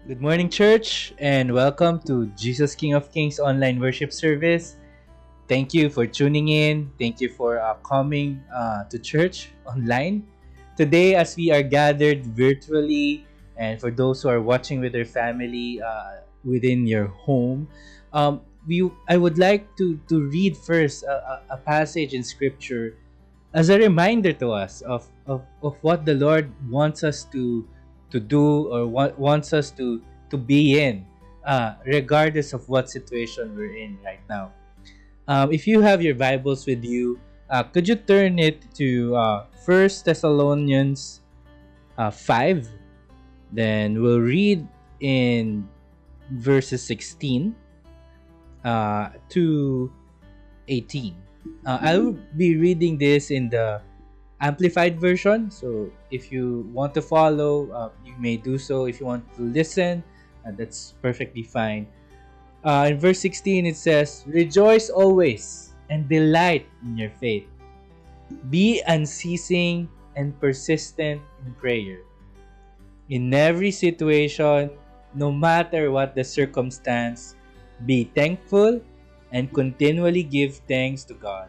Good morning, church, and welcome to Jesus King of Kings online worship service. Thank you for tuning in. Thank you for coming to church online. Today, as we are gathered virtually, and for those who are watching with their family within your home, I would like to read first a passage in Scripture as a reminder to us of what the Lord wants us to do or wants us to be in, regardless of what situation we're in right now. If you have your Bibles with you, could you turn it to 1 Thessalonians 5? Then we'll read in verses 16 to 18. I'll be reading this in the amplified version, so if you want to follow, you may do so. If you want to listen, that's perfectly fine. In verse 16 it says, "Rejoice always and delight in your faith. Be unceasing and persistent in prayer. In every situation, no matter what the circumstance, be thankful and continually give thanks to God.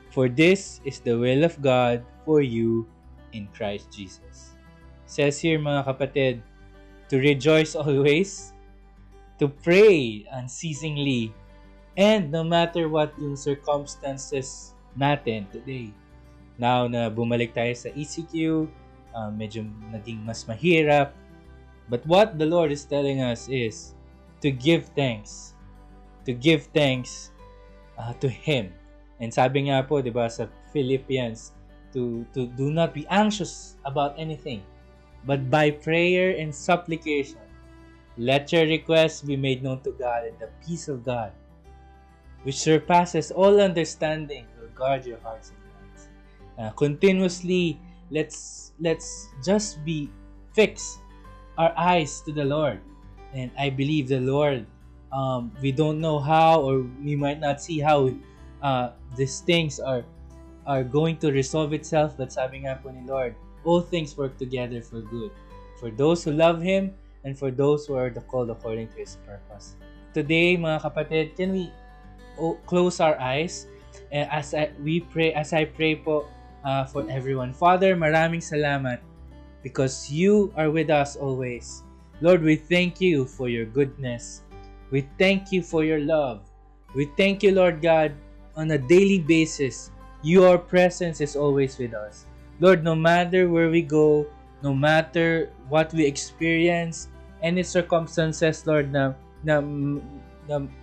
For this is the will of God for you in Christ Jesus." Says here, mga kapatid, to rejoice always, to pray unceasingly, and no matter what yung circumstances natin today. Now na bumalik tayo sa ECQ, medyo naging mas mahirap. But what the Lord is telling us is to give thanks. To give thanks to Him. And sabi nga po, di ba, sa Philippians, to do not be anxious about anything, but by prayer and supplication, let your requests be made known to God, and the peace of God, which surpasses all understanding, will guard your hearts and minds. Continuously, let's just be fix our eyes to the Lord. And I believe the Lord, we don't know how, or we might not see how these things are going to resolve itself, but sabi nga po ni Lord, all things work together for good, for those who love Him and for those who are called according to His purpose. Today, mga kapatid, can we close our eyes as I pray po for everyone. Father, maraming salamat because You are with us always. Lord, we thank You for Your goodness. We thank You for Your love. We thank You, Lord God, on a daily basis. Your presence is always with us. Lord, no matter where we go, no matter what we experience, any circumstances, Lord, na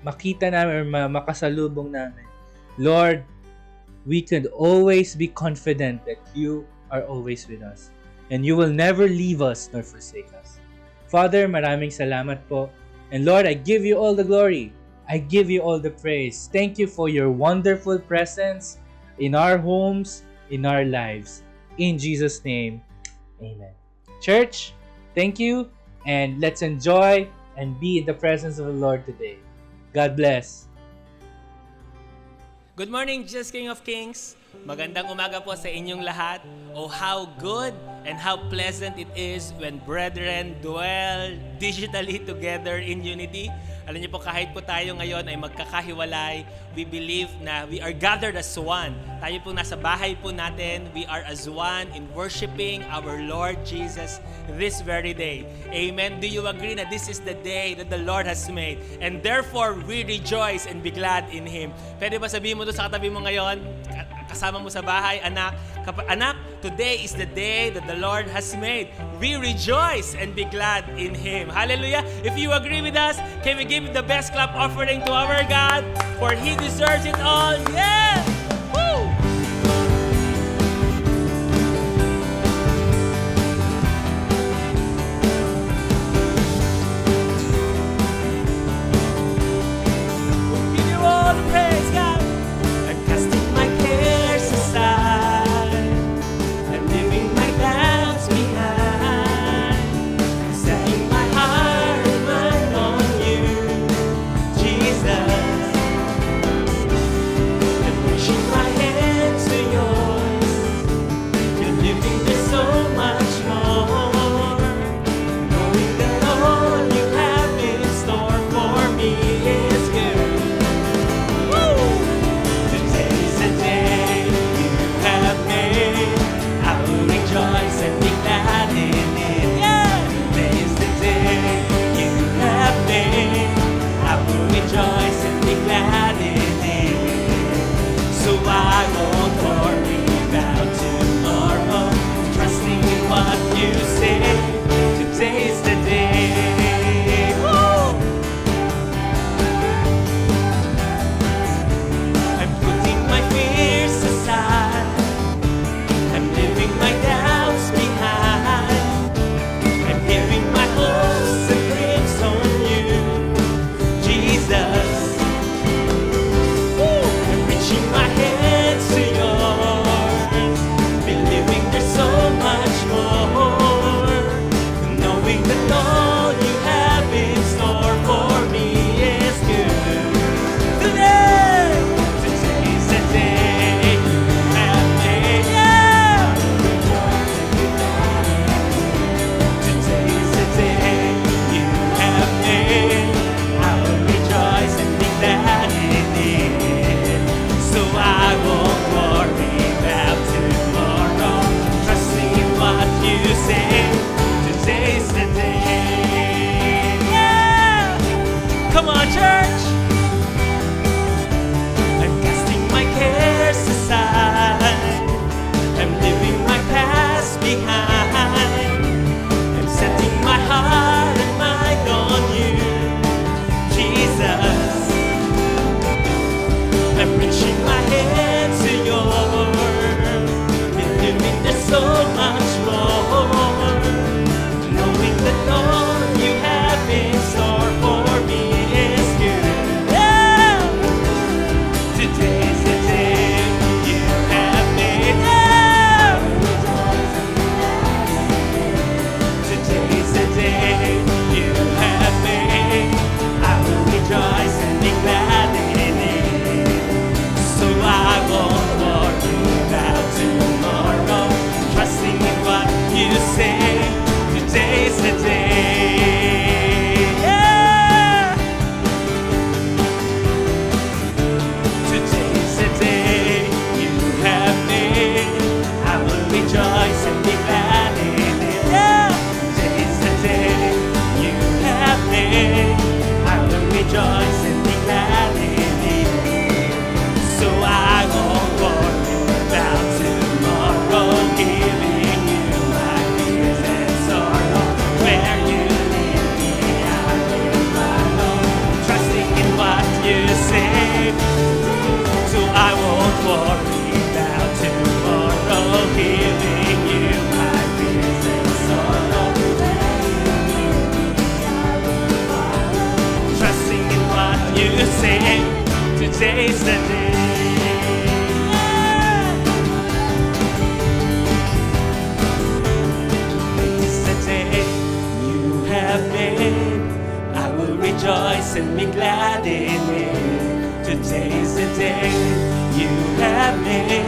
makita namin or makasalubong namin, Lord, we can always be confident that You are always with us. And You will never leave us nor forsake us. Father, maraming salamat po. And Lord, I give You all the glory. I give You all the praise. Thank You for Your wonderful presence in our homes, in our lives. In Jesus' name, amen. Church, thank you, and let's enjoy and be in the presence of the Lord today. God bless. Good morning, Jesus King of Kings. Magandang umaga po sa inyong lahat. Oh, how good and how pleasant it is when brethren dwell digitally together in unity. Alam niyo po, kahit po tayo ngayon ay magkakahiwalay, we believe na we are gathered as one. Tayo po nasa bahay po natin, we are as one in worshiping our Lord Jesus this very day. Amen. Do you agree na this is the day that the Lord has made? And therefore, we rejoice and be glad in Him. Pwede ba sabihin mo doon sa katabi mo ngayon, kasama mo sa bahay, anak, today is the day that the Lord has made. We rejoice and be glad in Him. Hallelujah. If you agree with us, can we give the best clap offering to our God? For He deserves it all. Yeah! Woo! Give You all the praise, God. I'm casting my cares aside. I'm leaving my doubts behind. Setting my heart and mind on You, Jesus. And Today's the day. Today's the day you have made. I will rejoice and be glad in it. Today's the day you have made.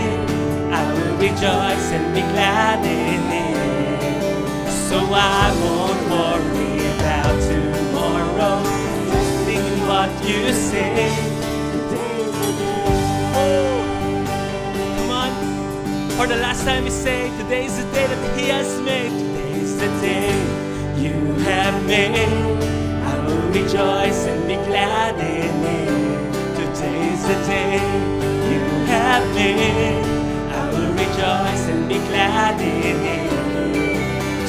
I will rejoice and be glad in it. So I won't worry about tomorrow. Just thinking what you say. Today's the day. Come on. For the last time we say, today's the day that He has made. Today's the day you have made. I will rejoice and be glad in it. Today's the day you have made. I will rejoice and be glad in it.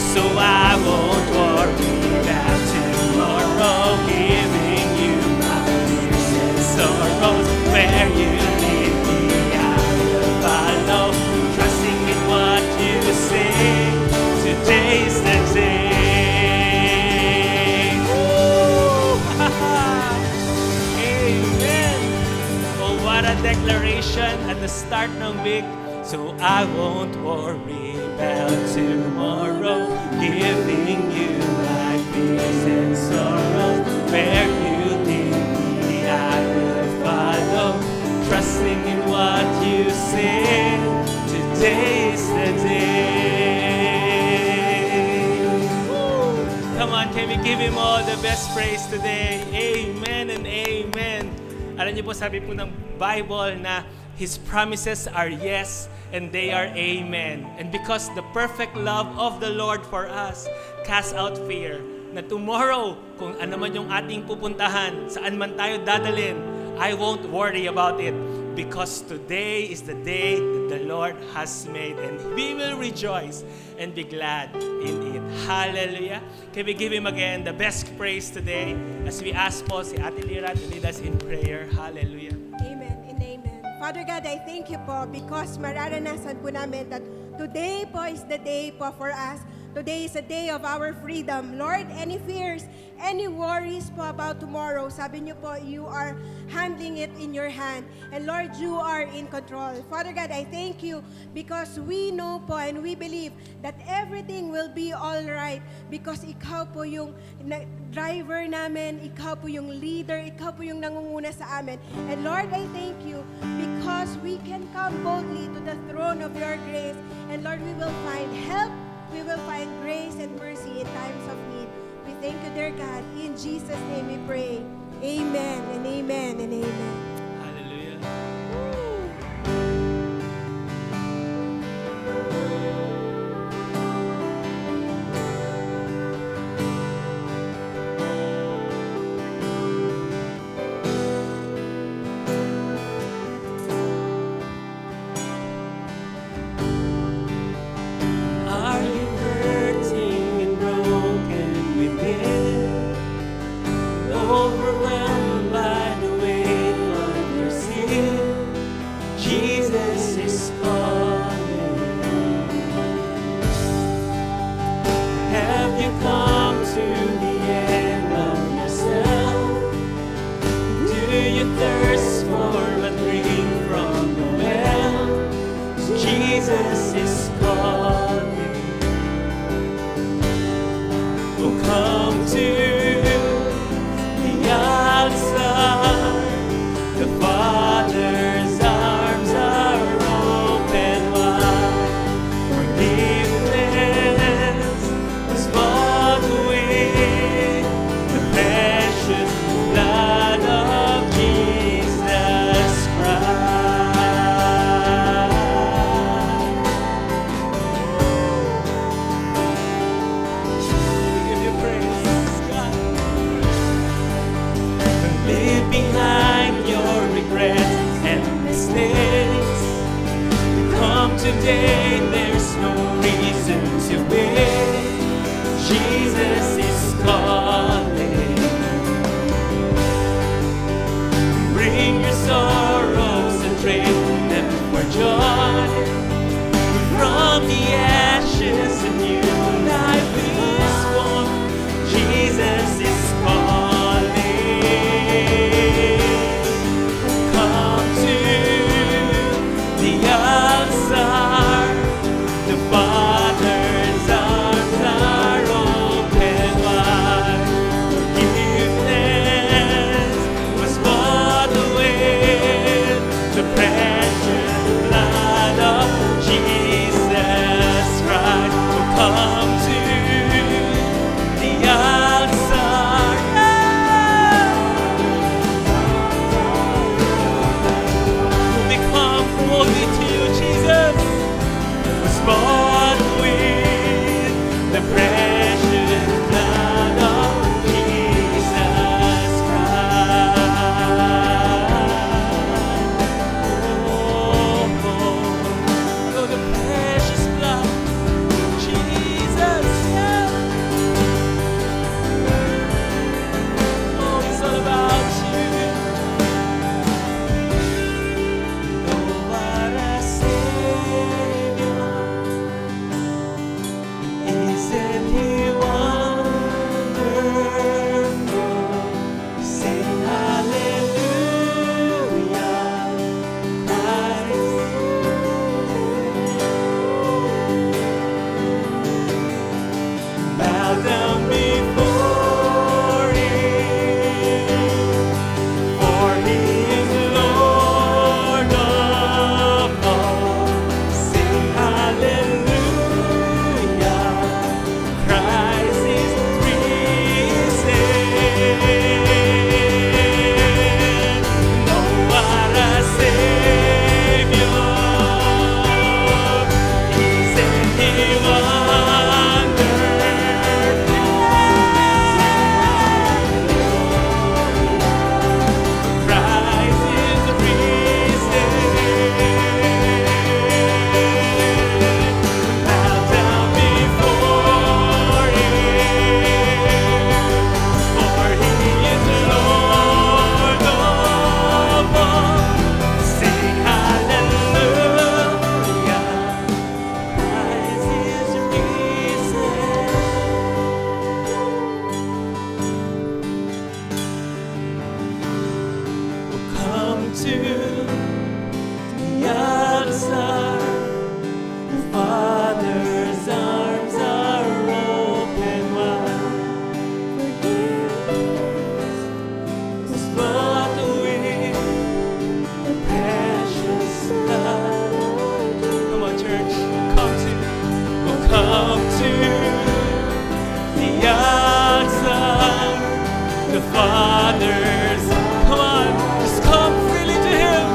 So I won't worry about tomorrow, giving you my fears and sorrows. Where you lead me, I will follow, trusting in what you say. Today's the day. Woo! Amen. Oh, what a declaration at the start ng week. So I won't worry about tomorrow, giving you my fears and sorrows. Where you lead me, I will follow, trusting in what you say. Today's the day. Woo! Come on, can we give Him all the best praise today? Amen and amen. Alam niyo po, sabi po ng Bible na His promises are yes and they are amen. And because the perfect love of the Lord for us casts out fear, na tomorrow, kung ano man yung ating pupuntahan, saan man tayo dadalhin, I won't worry about it. Because today is the day that the Lord has made, and we will rejoice and be glad in it. Hallelujah. Can we give Him again the best praise today as we ask po si Ate Lira to lead us in prayer. Hallelujah. Amen and amen. Father God, I thank you po because mararanasan po namin that today po is the day po for us. Today is a day of our freedom. Lord, any fears, any worries po about tomorrow, sabi niyo po, you are handling it in your hand. And Lord, you are in control. Father God, I thank you because we know po and we believe that everything will be all right because ikaw po yung driver namin, ikaw po yung leader, ikaw po yung nangunguna sa amin. And Lord, I thank you because we can come boldly to the throne of your grace. And Lord, we will find help. We will find grace and mercy in times of need. We thank you, dear God. In Jesus' name we pray. Amen and amen and amen. Hallelujah. Are you hurting and broken within? Overwhelmed by the weight of your sin? Jesus is calling. Have you come to the end of yourself? Do you thirst for a drink from the well? Jesus is calling. Oh, come to the altar. The Father's arms are open wide. Forgiveness was bought with the precious blood of Jesus Christ. We give you praise, God. Leave behind your regrets and mistakes. Come today, there's no reason to wait. Jesus is calling. Bring your sorrows and trade them for joy. From the ashes a new life is born. Jesus is calling. Come to the altar. The Father's arms are open wide. Forgiveness was bought with the precious blood. Come on, church, come to the altar. The Father's, come on, just come freely to Him.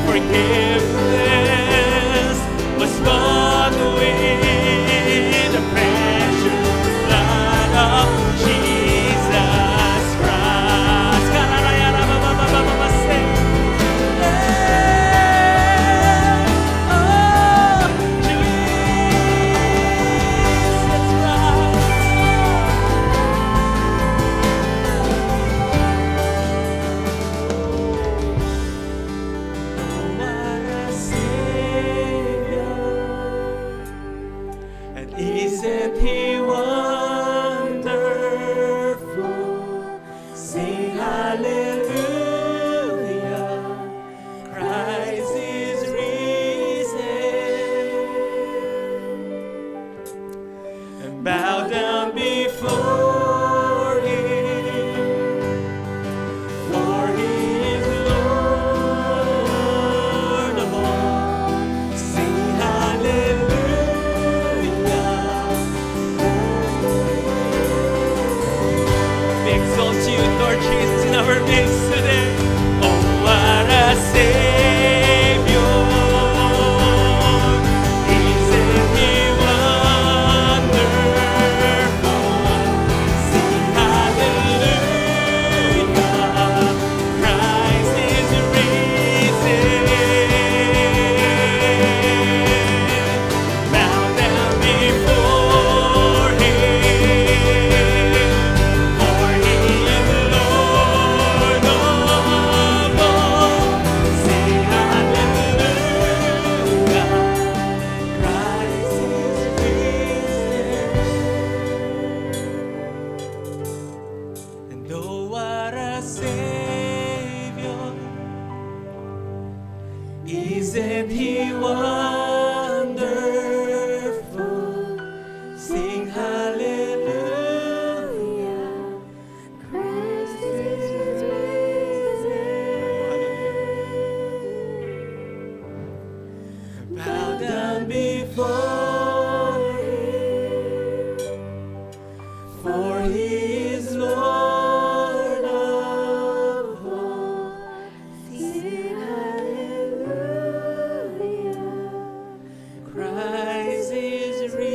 Forgiveness was bought with the precious blood of Jesus Christ. Isn't He wonderful? Sing hallelujah. Christ is risen. And bow down before Him, for He is Lord of all. Sing hallelujah. Exalt you, Lord Jesus, in our midst today. Oh, what a Savior! Isn't He wonderful? Sing hallelujah! Christ is risen. Bow down before Him. For He is Lord of all. Sing hallelujah. Christ is risen. And oh, what a Savior! Isn't He wonderful? Sing hallelujah. Christ is risen. Bow down before Him, for He is Lord of all. Sing hallelujah. Christ is risen.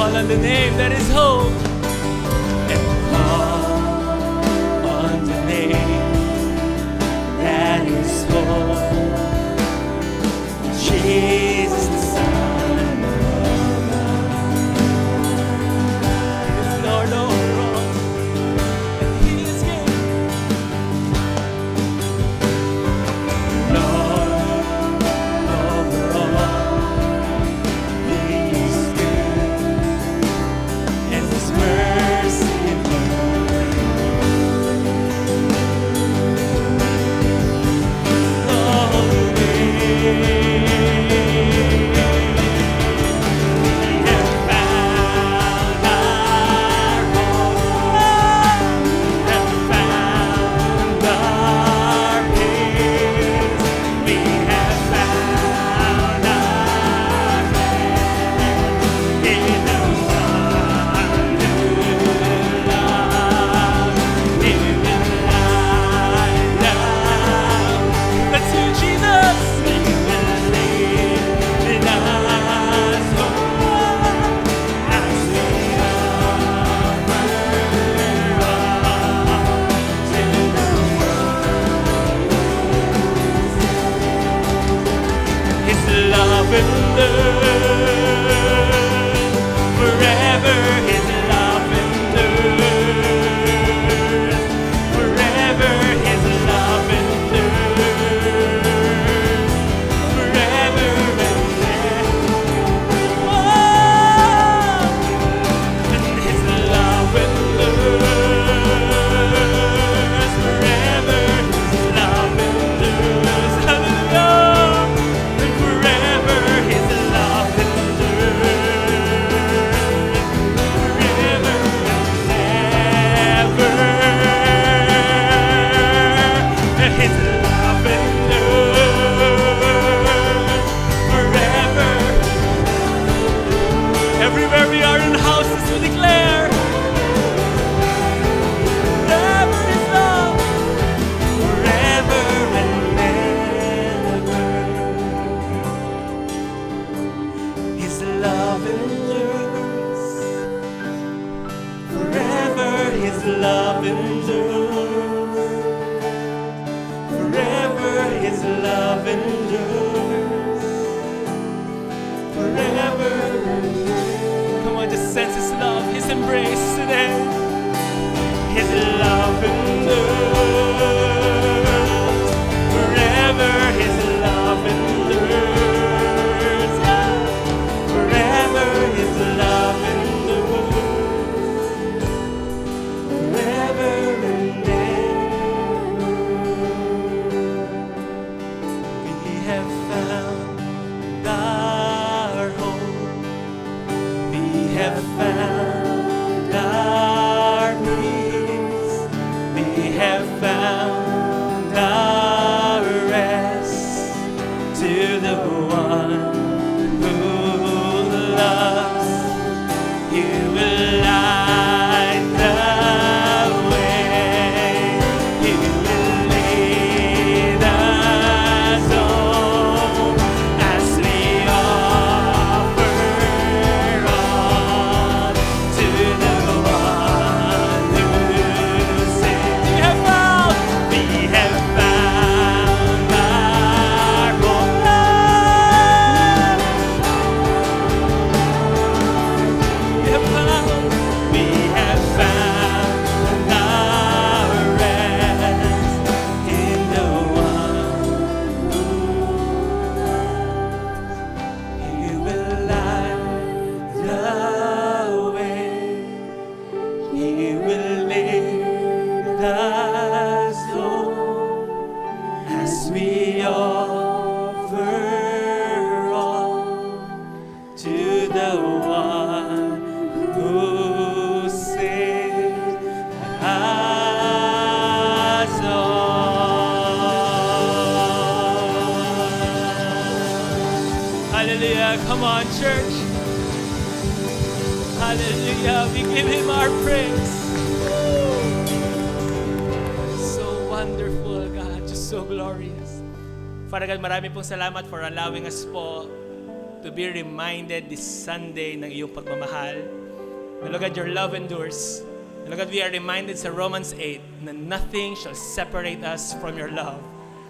call on the name that is hope. And call on the name that is hope. Jesus, the Son of God. He is Lord over all, and He is King. Lord over all, He is good, and His mercy endures. Everywhere we are in houses, we declare, forever His love, forever and ever. His love endures, forever His love endures, forever His love endures, forever. Just sense His love, His embrace today. His love endures, forever His love endures, forever His love endures, forever and ever. We have found our home. We have found our peace. We have found our rest. To the one who loves, you will light the way. You will lead us home as we offer all to the one who says, we have found our home. We have found our rest in the one who loves. He will light the way. He will lead us home as we offer all to the one who saved us all. Hallelujah. Come on, church. Hallelujah. We give Him our praise. So wonderful, God. Just so glorious. Father God, marami pong salamat for allowing us po to be reminded this Sunday ng iyong pagmamahal. Na Lord God, your love endures. And Lord God, we are reminded sa Romans 8 na nothing shall separate us from your love.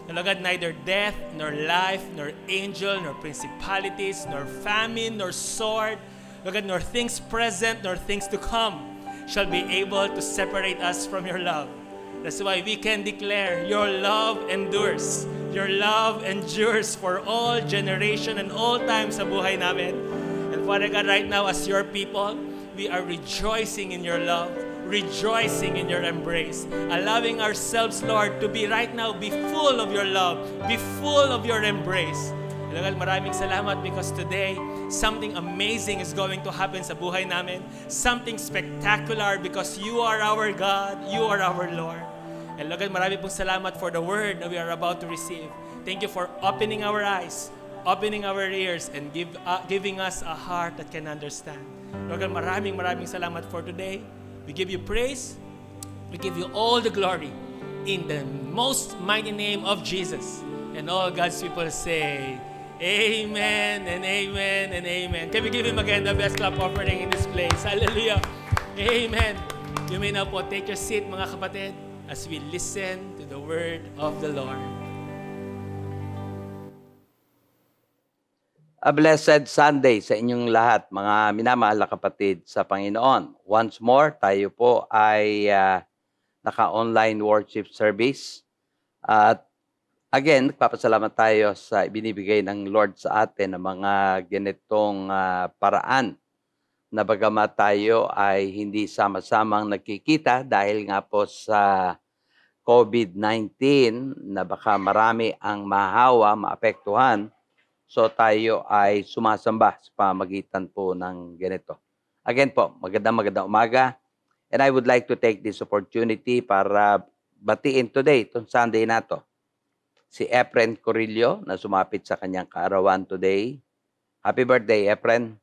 And Lord God, neither death, nor life, nor angel, nor principalities, nor famine, nor sword, Lord God, nor things present, nor things to come shall be able to separate us from your love. That's why we can declare your love endures. Your love endures for all generation and all time sa buhay namin. And Father God, right now as your people, we are rejoicing in your love, rejoicing in your embrace, allowing ourselves, Lord, to be right now, be full of your love, be full of your embrace. Lord God, maraming salamat because today, something amazing is going to happen sa buhay namin. Something spectacular because you are our God, you are our Lord. And Lord God, maraming pong salamat for the word that we are about to receive. Thank you for opening our eyes, opening our ears, and giving us a heart that can understand. Lord God, maraming salamat for today. We give you praise. We give you all the glory in the most mighty name of Jesus. And all God's people say, amen and amen and amen. Can we give him again the best clap offering in this place? Hallelujah. Amen. You may now po take your seat, mga kapatid, as we listen to the word of the Lord. A blessed Sunday sa inyong lahat, mga minamahal na kapatid sa Panginoon. Once more, tayo po ay naka-online worship service. At again, nagpapasalamat tayo sa ibinibigay ng Lord sa atin ng mga ganitong paraan na bagamat tayo ay hindi sama-samang nagkikita dahil nga po sa COVID-19 na baka marami ang mahawa, maapektuhan. So tayo ay sumasamba sa pamagitan po ng ganito. Again po, magandang umaga. And I would like to take this opportunity para batiin today, itong Sunday na to, si Efren Corillo na sumapit sa kanyang kaarawan today. Happy birthday, Efren.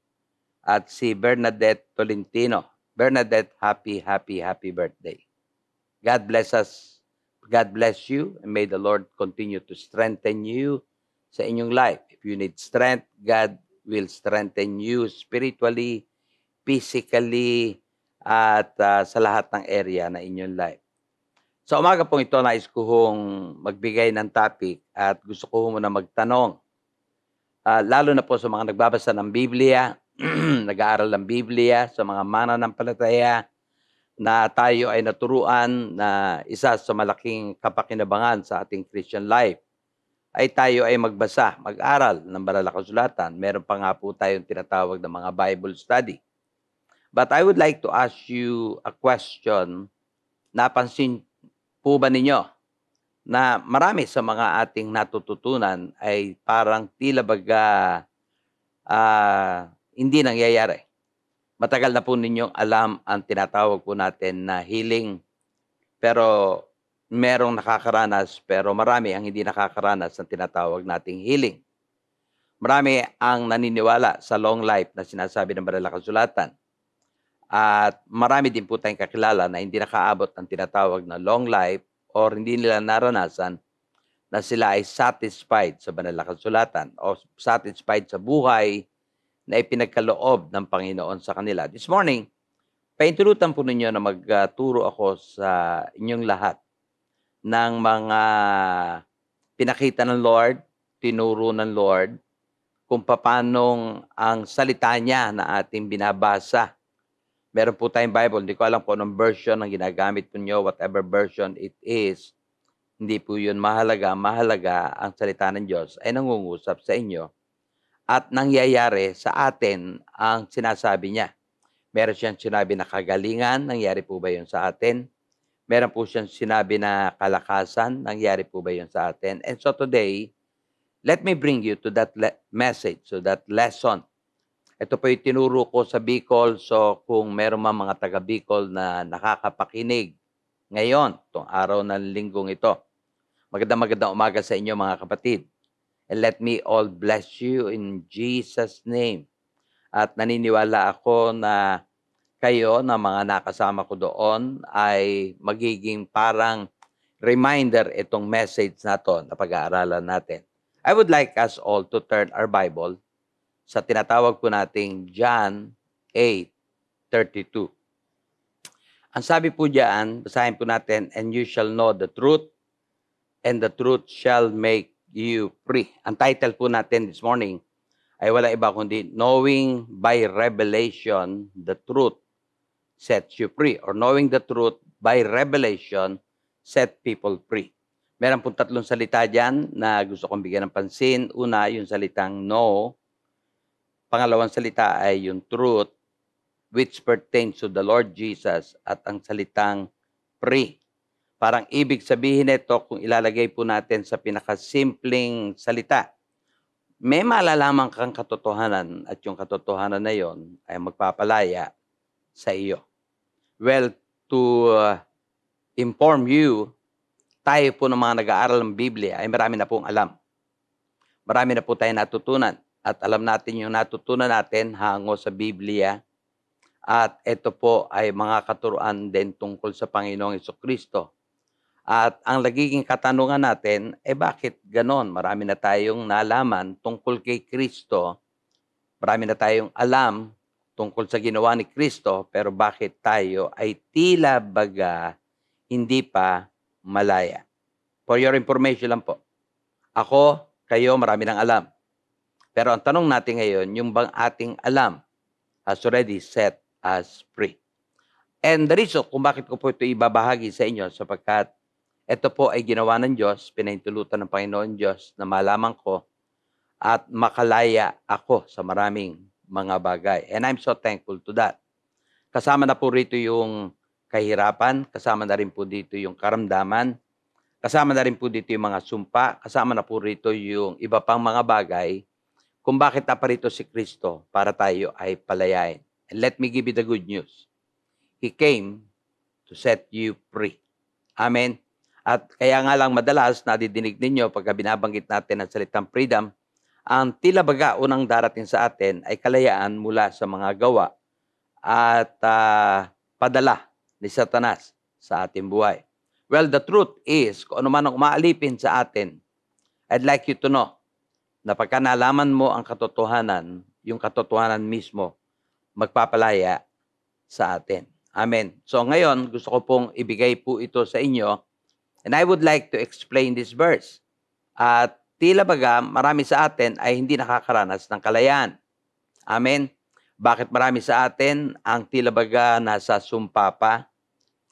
At si Bernadette Tolentino. Bernadette, happy birthday. God bless us. God bless you. And may the Lord continue to strengthen you sa inyong life. If you need strength, God will strengthen you spiritually, physically, at sa lahat ng area na inyong life. Sa umaga pong ito, nais ko magbigay ng topic at gusto ko muna magtanong. Lalo na po sa mga nagbabasa ng Biblia, nag-aaral ng Biblia, sa mga mananampalataya na tayo ay naturuan na isa sa malaking kapakinabangan sa ating Christian life ay tayo ay magbasa, mag-aral ng banal na kasulatan. Meron pa nga po tayong tinatawag na mga Bible study. But I would like to ask you a question. Napansin po ba ninyo na marami sa mga ating natututunan ay parang tila baga hindi nangyayari? Matagal na po ninyong alam ang tinatawag po natin na healing, pero merong nakakaranas, pero marami ang hindi nakakaranas ng tinatawag nating healing. Marami ang naniniwala sa long life na sinasabi ng banal na kasulatan. At marami din po tayong kakilala na hindi nakaabot ng tinatawag na long life or hindi nila naranasan na sila ay satisfied sa banal na kasulatan o satisfied sa buhay na ipinagkaloob ng Panginoon sa kanila. This morning, paintulutan po ninyo na magturo ako sa inyong lahat ng mga pinakita ng Lord, tinuro ng Lord, kung paanong ang salita niya na ating binabasa. Meron po tayong Bible, hindi ko alam kung anong version ang ginagamit po nyo, whatever version it is, hindi po yun mahalaga. Mahalaga ang salita ng Diyos ay nangungusap sa inyo at nangyayari sa atin ang sinasabi niya. Meron siyang sinabi na kagalingan, nangyari po ba yun sa atin? Meron po siyang sinabi na kalakasan, nangyari po ba yun sa atin? And so today, let me bring you to that message, so that lesson. Ito po yung tinuro ko sa Bicol, so kung meron mga taga Bicol na nakakapakinig ngayon, itong araw ng linggong ito, magandang umaga sa inyo mga kapatid. And let me all bless you in Jesus' name. At naniniwala ako na kayo na mga nakasama ko doon ay magiging parang reminder itong message na to na pag-aaralan natin. I would like us all to turn our Bible sa tinatawag po nating John 8:32. Ang sabi po diyan, basahin po natin, and you shall know the truth, and the truth shall make you free. Ang title po natin this morning ay wala iba kundi Knowing by Revelation the Truth Sets You Free, or Knowing the Truth by Revelation Set People Free. Meron pong tatlong salita dyan na gusto kong bigyan ng pansin. Una, yung salitang know. Pangalawang salita ay yung truth, which pertains to the Lord Jesus, at ang salitang free. Parang ibig sabihin nito, kung ilalagay po natin sa pinakasimpleng salita, may malalaman kang katotohanan at yung katotohanan na yon ay magpapalaya sa iyo. Well, to inform you, tayo po ng mga nag-aaral ng Biblia ay marami na pong alam. Marami na po tayo natutunan at alam natin yung natutunan natin hango sa Biblia. At ito po ay mga katuruan din tungkol sa Panginoong Jesucristo. At ang nagiging katanungan natin, bakit ganon? Marami na tayong nalaman tungkol kay Kristo. Marami na tayong alam tungkol sa ginawa ni Kristo, pero bakit tayo ay tila baga hindi pa malaya? For your information lang po. Ako, kayo, marami nang alam. Pero ang tanong natin ngayon, yung bang ating alam has already set us free. And the reason kung bakit ko po ito ibabahagi sa inyo, sapagkat ito po ay ginawa ng Diyos, pinahintulutan ng Panginoon Diyos na malaman ko at makalaya ako sa maraming mga bagay. And I'm so thankful to that. Kasama na po rito yung kahirapan, kasama na rin po dito yung karamdaman, kasama na rin po dito yung mga sumpa, kasama na po rito yung iba pang mga bagay kung bakit naparito si Kristo para tayo ay palayain. And let me give you the good news. He came to set you free. Amen. At kaya nga lang madalas nadidinig ninyo pagka binabanggit natin ang salitang freedom, ang tila baga unang darating sa atin ay kalayaan mula sa mga gawa at padala ni Satanas sa ating buhay. Well, the truth is, kung ano man ang umaalipin sa atin, I'd like you to know na pagka nalaman mo ang katotohanan, yung katotohanan mismo, magpapalaya sa atin. Amen. So ngayon, gusto ko pong ibigay po ito sa inyo, and I would like to explain this verse. At tila baga, marami sa atin ay hindi nakakaranas ng kalayaan. Amen. Bakit marami sa atin ang tila baga nasa sumpa pa?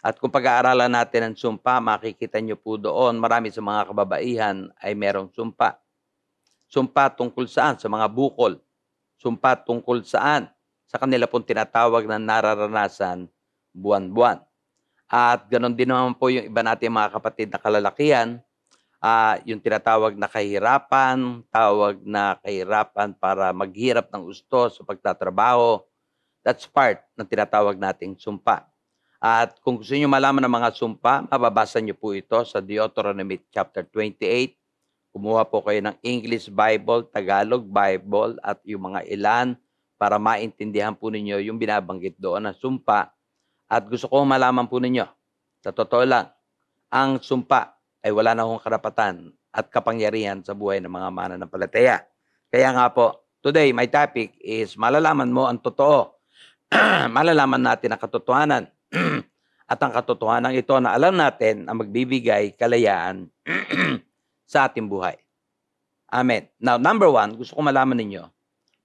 At kung pag-aaralan natin ang sumpa, makikita nyo po doon, marami sa mga kababaihan ay merong sumpa. Sumpa tungkol saan? Sa mga bukol. Sumpa tungkol saan? Sa kanila pong tinatawag na nararanasan buwan-buwan. At ganoon din naman po yung iba natin mga kapatid na kalalakihan, yung tinatawag na kahirapan, tawag na kahirapan para maghirap ng gusto sa pagtatrabaho. That's part ng tinatawag nating sumpa. At kung gusto niyo malaman ng mga sumpa, mababasa niyo po ito sa Deuteronomy chapter 28. Kumuha po kayo ng English Bible, Tagalog Bible, at yung mga ilan para maintindihan po ninyo yung binabanggit doon na sumpa. At gusto ko malaman po ninyo, sa totoo lang, ang sumpa ay wala na akong karapatan at kapangyarihan sa buhay ng mga mananampalataya. Kaya nga po, today my topic is malalaman mo ang totoo. Malalaman natin ang katotohanan. At ang katotohanan ito na alam natin ang magbibigay kalayaan sa ating buhay. Amen. Now, number one, gusto ko malaman ninyo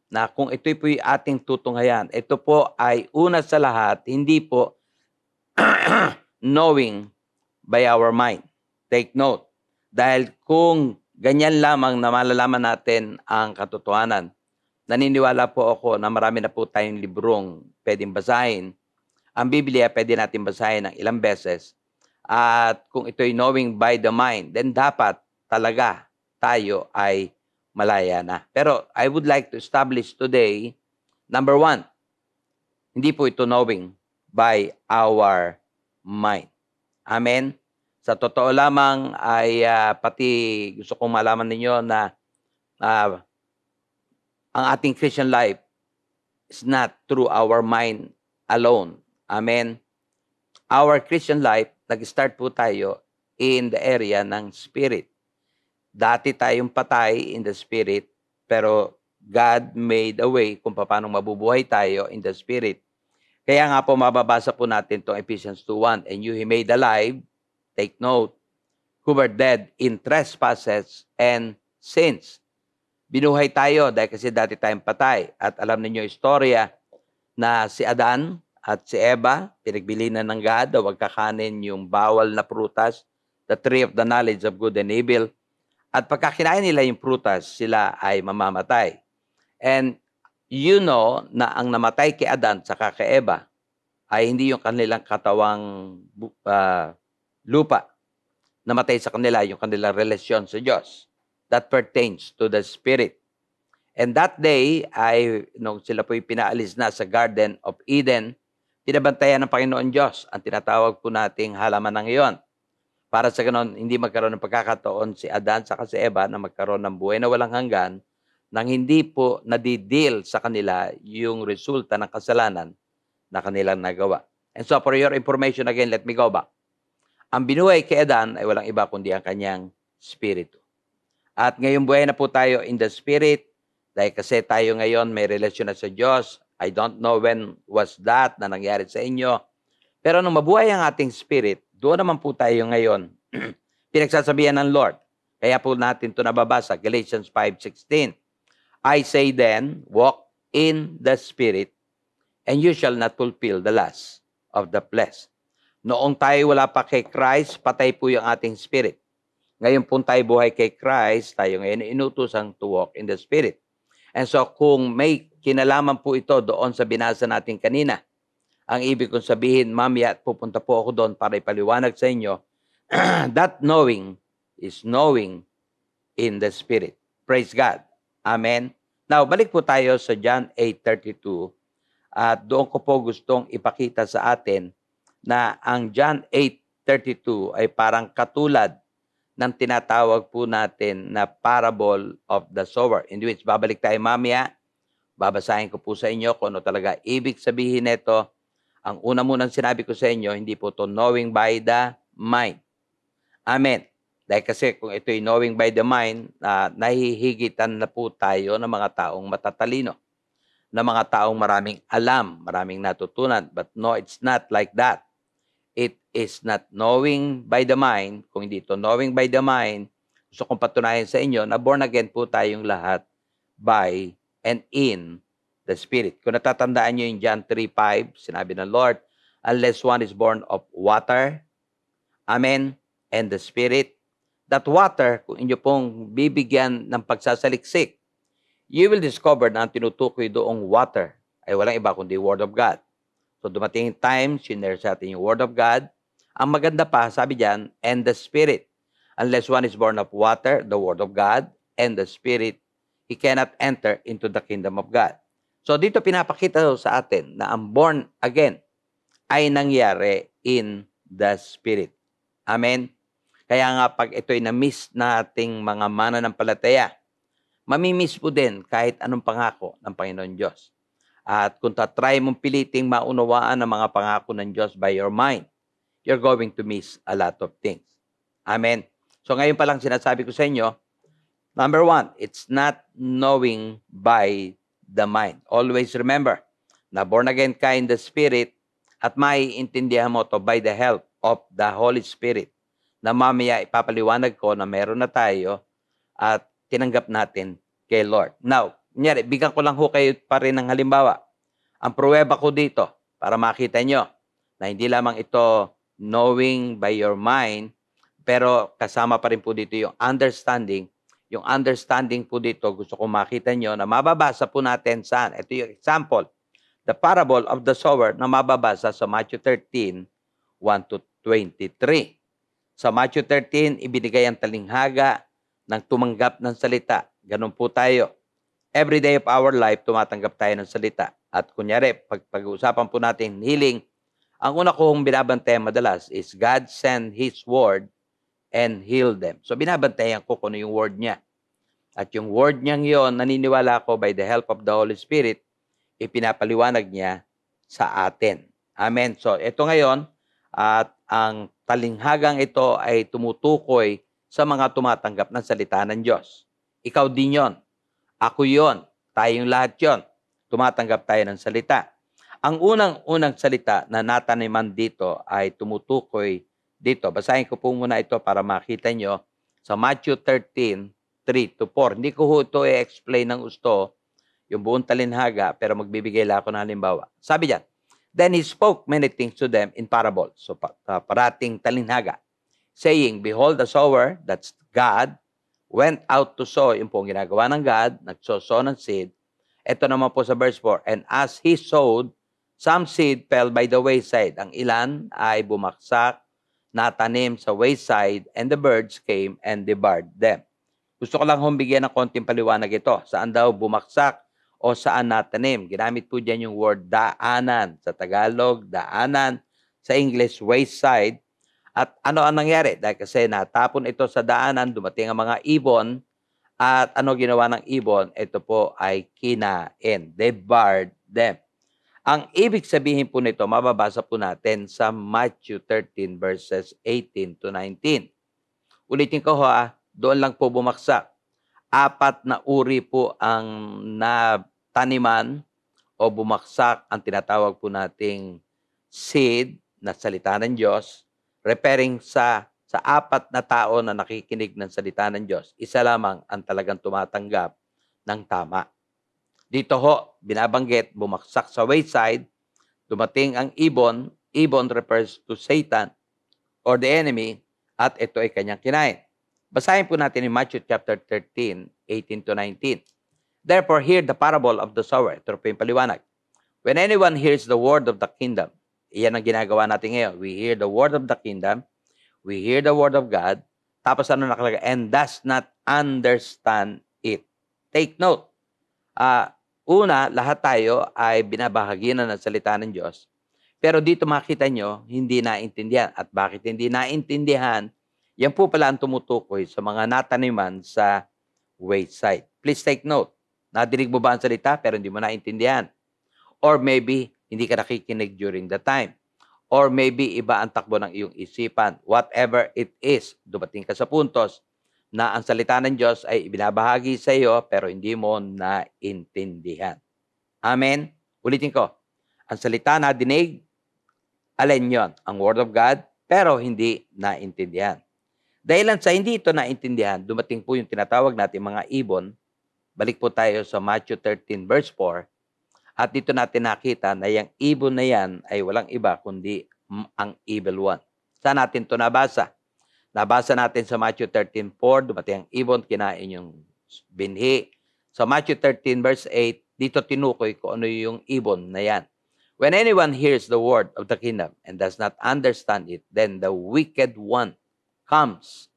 na kung ito po yung ating tutunghayan, ito po ay una sa lahat, hindi po knowing by our mind. Take note. Dahil kung ganyan lamang na malalaman natin ang katotohanan, naniniwala po ako na marami na po tayong librong pwedeng basahin. Ang Biblia pwede natin basahin ng ilang beses. At kung ito'y knowing by the mind, then dapat talaga tayo ay malaya na. Pero I would like to establish today, number one, hindi po ito knowing by our mind. Amen? Sa totoo lamang ay pati gusto kong malaman ninyo na ang ating Christian life is not through our mind alone. Amen? Our Christian life, nag-start po tayo in the area ng spirit. Dati tayong patay in the spirit, pero God made a way kung paano mabubuhay tayo in the Spirit. Kaya nga po mababasa po natin itong Ephesians 2:1, and you He made alive, take note, who were dead in trespasses and sins. Binuhay tayo dahil kasi dati tayong patay. At alam niyo istorya na si Adan at si Eva, pinagbilinan ng God, na huwag kakanin yung bawal na prutas, the tree of the knowledge of good and evil. At pagka kinain nila yung prutas, sila ay mamamatay. And you know na ang namatay kay Adan sa kay Eva ay hindi yung kanilang katawang lupa. Namatay sa kanila yung kanilang relasyon sa Diyos. That pertains to the Spirit. And that day, nung sila po'y pinaalis na sa Garden of Eden, pinabantayan ng Panginoon Diyos ang tinatawag po nating halaman ng iyon. Para sa ganon, hindi magkaroon ng pagkakataon si Adan sa si Eva na magkaroon ng buhay na walang hanggan nang hindi po nadidil sa kanila yung resulta ng kasalanan na kanilang nagawa. And so for your information again, let me go back. Ang binuhay kay Adan ay walang iba kundi ang kanyang spirito. At ngayong buhay na po tayo in the Spirit, dahil kasi tayo ngayon may relasyon na sa Diyos. I don't know when was that na nangyari sa inyo. Pero nung mabuhay ang ating spirit, doon naman po tayo ngayon. Pinagsasabihan ng Lord. Kaya po natin ito nababasa, Galatians 5:16. I say then, walk in the Spirit, and you shall not fulfill the lust of the flesh. Noong tayo wala pa kay Christ, patay po yung ating spirit. Ngayon po tayo buhay kay Christ, tayo ngayon inutusang to walk in the Spirit. And so kung may kinalaman po ito doon sa binasa natin kanina, ang ibig kong sabihin, mamaya at pupunta po ako doon para ipaliwanag sa inyo, that knowing is knowing in the Spirit. Praise God. Amen. Now, balik po tayo sa John 8:32 at doon ko po gustong ipakita sa atin na ang John 8:32 ay parang katulad ng tinatawag po natin na parable of the sower. In which, babalik tayo mamaya, babasahin ko po sa inyo kung ano talaga ibig sabihin nito. Ang una munang sinabi ko sa inyo, hindi po to knowing by the mind. Amen. Dahil kasi kung ito ay knowing by the mind, nahihigitan na po tayo ng mga taong matatalino, ng mga taong maraming alam, maraming natutunan. But no, it's not like that. It is not knowing by the mind. Kung hindi ito knowing by the mind, gusto kong patunayan sa inyo na born again po tayong lahat by and in the Spirit. Kung natatandaan nyo yung John 3:5, sinabi ng Lord, unless one is born of water, amen, and the Spirit, that water, kung inyo pong bibigyan ng pagsasaliksik, you will discover na ang tinutukoy doong water ay walang iba kundi Word of God. So dumating yung time, sinare sa atin yung Word of God. Ang maganda pa, sabi diyan, and the Spirit. Unless one is born of water, the Word of God, and the Spirit, he cannot enter into the kingdom of God. So dito pinapakita sa atin na ang born again ay nangyari in the Spirit. Amen? Kaya nga pag ito'y na-miss nating mga mananampalataya, mamimiss po din kahit anong pangako ng Panginoon Diyos. At kung tatry mong piliting maunawaan ang mga pangako ng Diyos by your mind, you're going to miss a lot of things. Amen? So ngayon pa lang sinasabi ko sa inyo, number one, it's not knowing by the mind. Always remember, na born again ka in the Spirit at maiintindihan mo to by the help of the Holy Spirit na mamaya ipapaliwanag ko na meron na tayo at tinanggap natin kay Lord. Now, kunyari, bigyan ko lang ho kayo pa rin ng halimbawa. Ang pruweba ko dito para makita nyo na hindi lamang ito knowing by your mind, pero kasama pa rin po dito yung understanding. Yung understanding po dito, gusto ko makita nyo na mababasa po natin saan. Ito yung example. The parable of the sower na mababasa sa Matthew 13, 1-23. Sa Matthew 13, ibinigay ang talinghaga ng tumanggap ng salita. Ganun po tayo. Every day of our life, tumatanggap tayo ng salita. At kunyari, pag-uusapan po natin healing, ang una kong binabantayan madalas is God send His word and heal them. So binabantayan ko kung ano yung word niya. At yung word niyang yon, naniniwala ko by the help of the Holy Spirit, ipinapaliwanag niya sa atin. Amen. So ito ngayon, at ang talinghagang ito ay tumutukoy sa mga tumatanggap ng salita ng Diyos. Ikaw din yon. Ako yon. Tayong lahat yon. Tumatanggap tayo ng salita. Ang unang-unang salita na nataniman dito ay tumutukoy dito. Basahin ko po muna ito para makita nyo sa Matthew 13, 3 to 4. Hindi ko ho ito i-explain ng gusto, yung buong talinhaga, pero magbibigay lang ako ng halimbawa. Sabi diyan, then he spoke many things to them in parables. So, parating talinhaga. Saying, behold, the sower, that's God, went out to sow. Yung po ginagawa ng God, nagsosow ng seed. Ito naman po sa verse 4, and as he sowed, some seed fell by the wayside. Ang ilan ay bumaksak, natanim sa wayside, and the birds came and devoured them. Gusto ko lang humbigyan ng konting paliwanag ito. Saan daw bumaksak o saan natanim? Ginamit po dyan yung word daanan. Sa Tagalog, daanan. Sa English, wayside. At ano ang nangyari? Dahil kasi natapon ito sa daanan, dumating ang mga ibon. At ano ginawa ng ibon? Ito po ay kinain. Devoured them. Ang ibig sabihin po nito, mababasa po natin sa Matthew 13 verses 18 to 19. Ulitin ko ha, doon lang po bumaksak. 4 na uri po ang nataniman o bumaksak ang tinatawag po nating seed na salita ng Diyos, referring sa 4 na tao na nakikinig ng salita ng Diyos. Isa lamang ang talagang tumatanggap ng tama. Dito ho, binabanggit, bumaksak sa wayside, dumating ang ibon. Ibon refers to Satan or the enemy, at ito ay kanyang kinain. Basahin po natin in Matthew chapter 13, 18 to 19. Therefore, hear the parable of the sower. Ito po yung paliwanag. When anyone hears the word of the kingdom, iyan ang ginagawa natin ngayon. We hear the word of the kingdom, we hear the word of God, tapos ano nakalagay? And does not understand it. Take note. Una, lahat tayo ay binabahagi na ng salita ng Diyos. Pero dito makita nyo, hindi naintindihan. At bakit hindi naintindihan? Yan po pala ang tumutukoy sa mga nataniman sa wayside. Please take note. Nadinig mo ba ang salita pero hindi mo naintindihan? Or maybe, hindi ka nakikinig during the time. Or maybe, iba ang takbo ng iyong isipan. Whatever it is, dumating ka sa puntos na ang salita ng Diyos ay ibinabahagi sa iyo pero hindi mo naintindihan. Amen? Ulitin ko. Ang salita na dinig, alin yon? Ang Word of God, pero hindi naintindihan. Dahilan sa hindi ito naintindihan, dumating po yung tinatawag natin mga ibon. Balik po tayo sa Matthew 13 verse 4. At dito natin nakita na yung ibon na yan ay walang iba kundi ang evil one. Saan natin ito nabasa? Nabasa natin sa Matthew 13:4, dumating ang ibon, kinain yung binhi. Sa Matthew 13 verse 8, dito tinukoy ko ano yung ibon na yan. When anyone hears the word of the kingdom and does not understand it, then the wicked one comes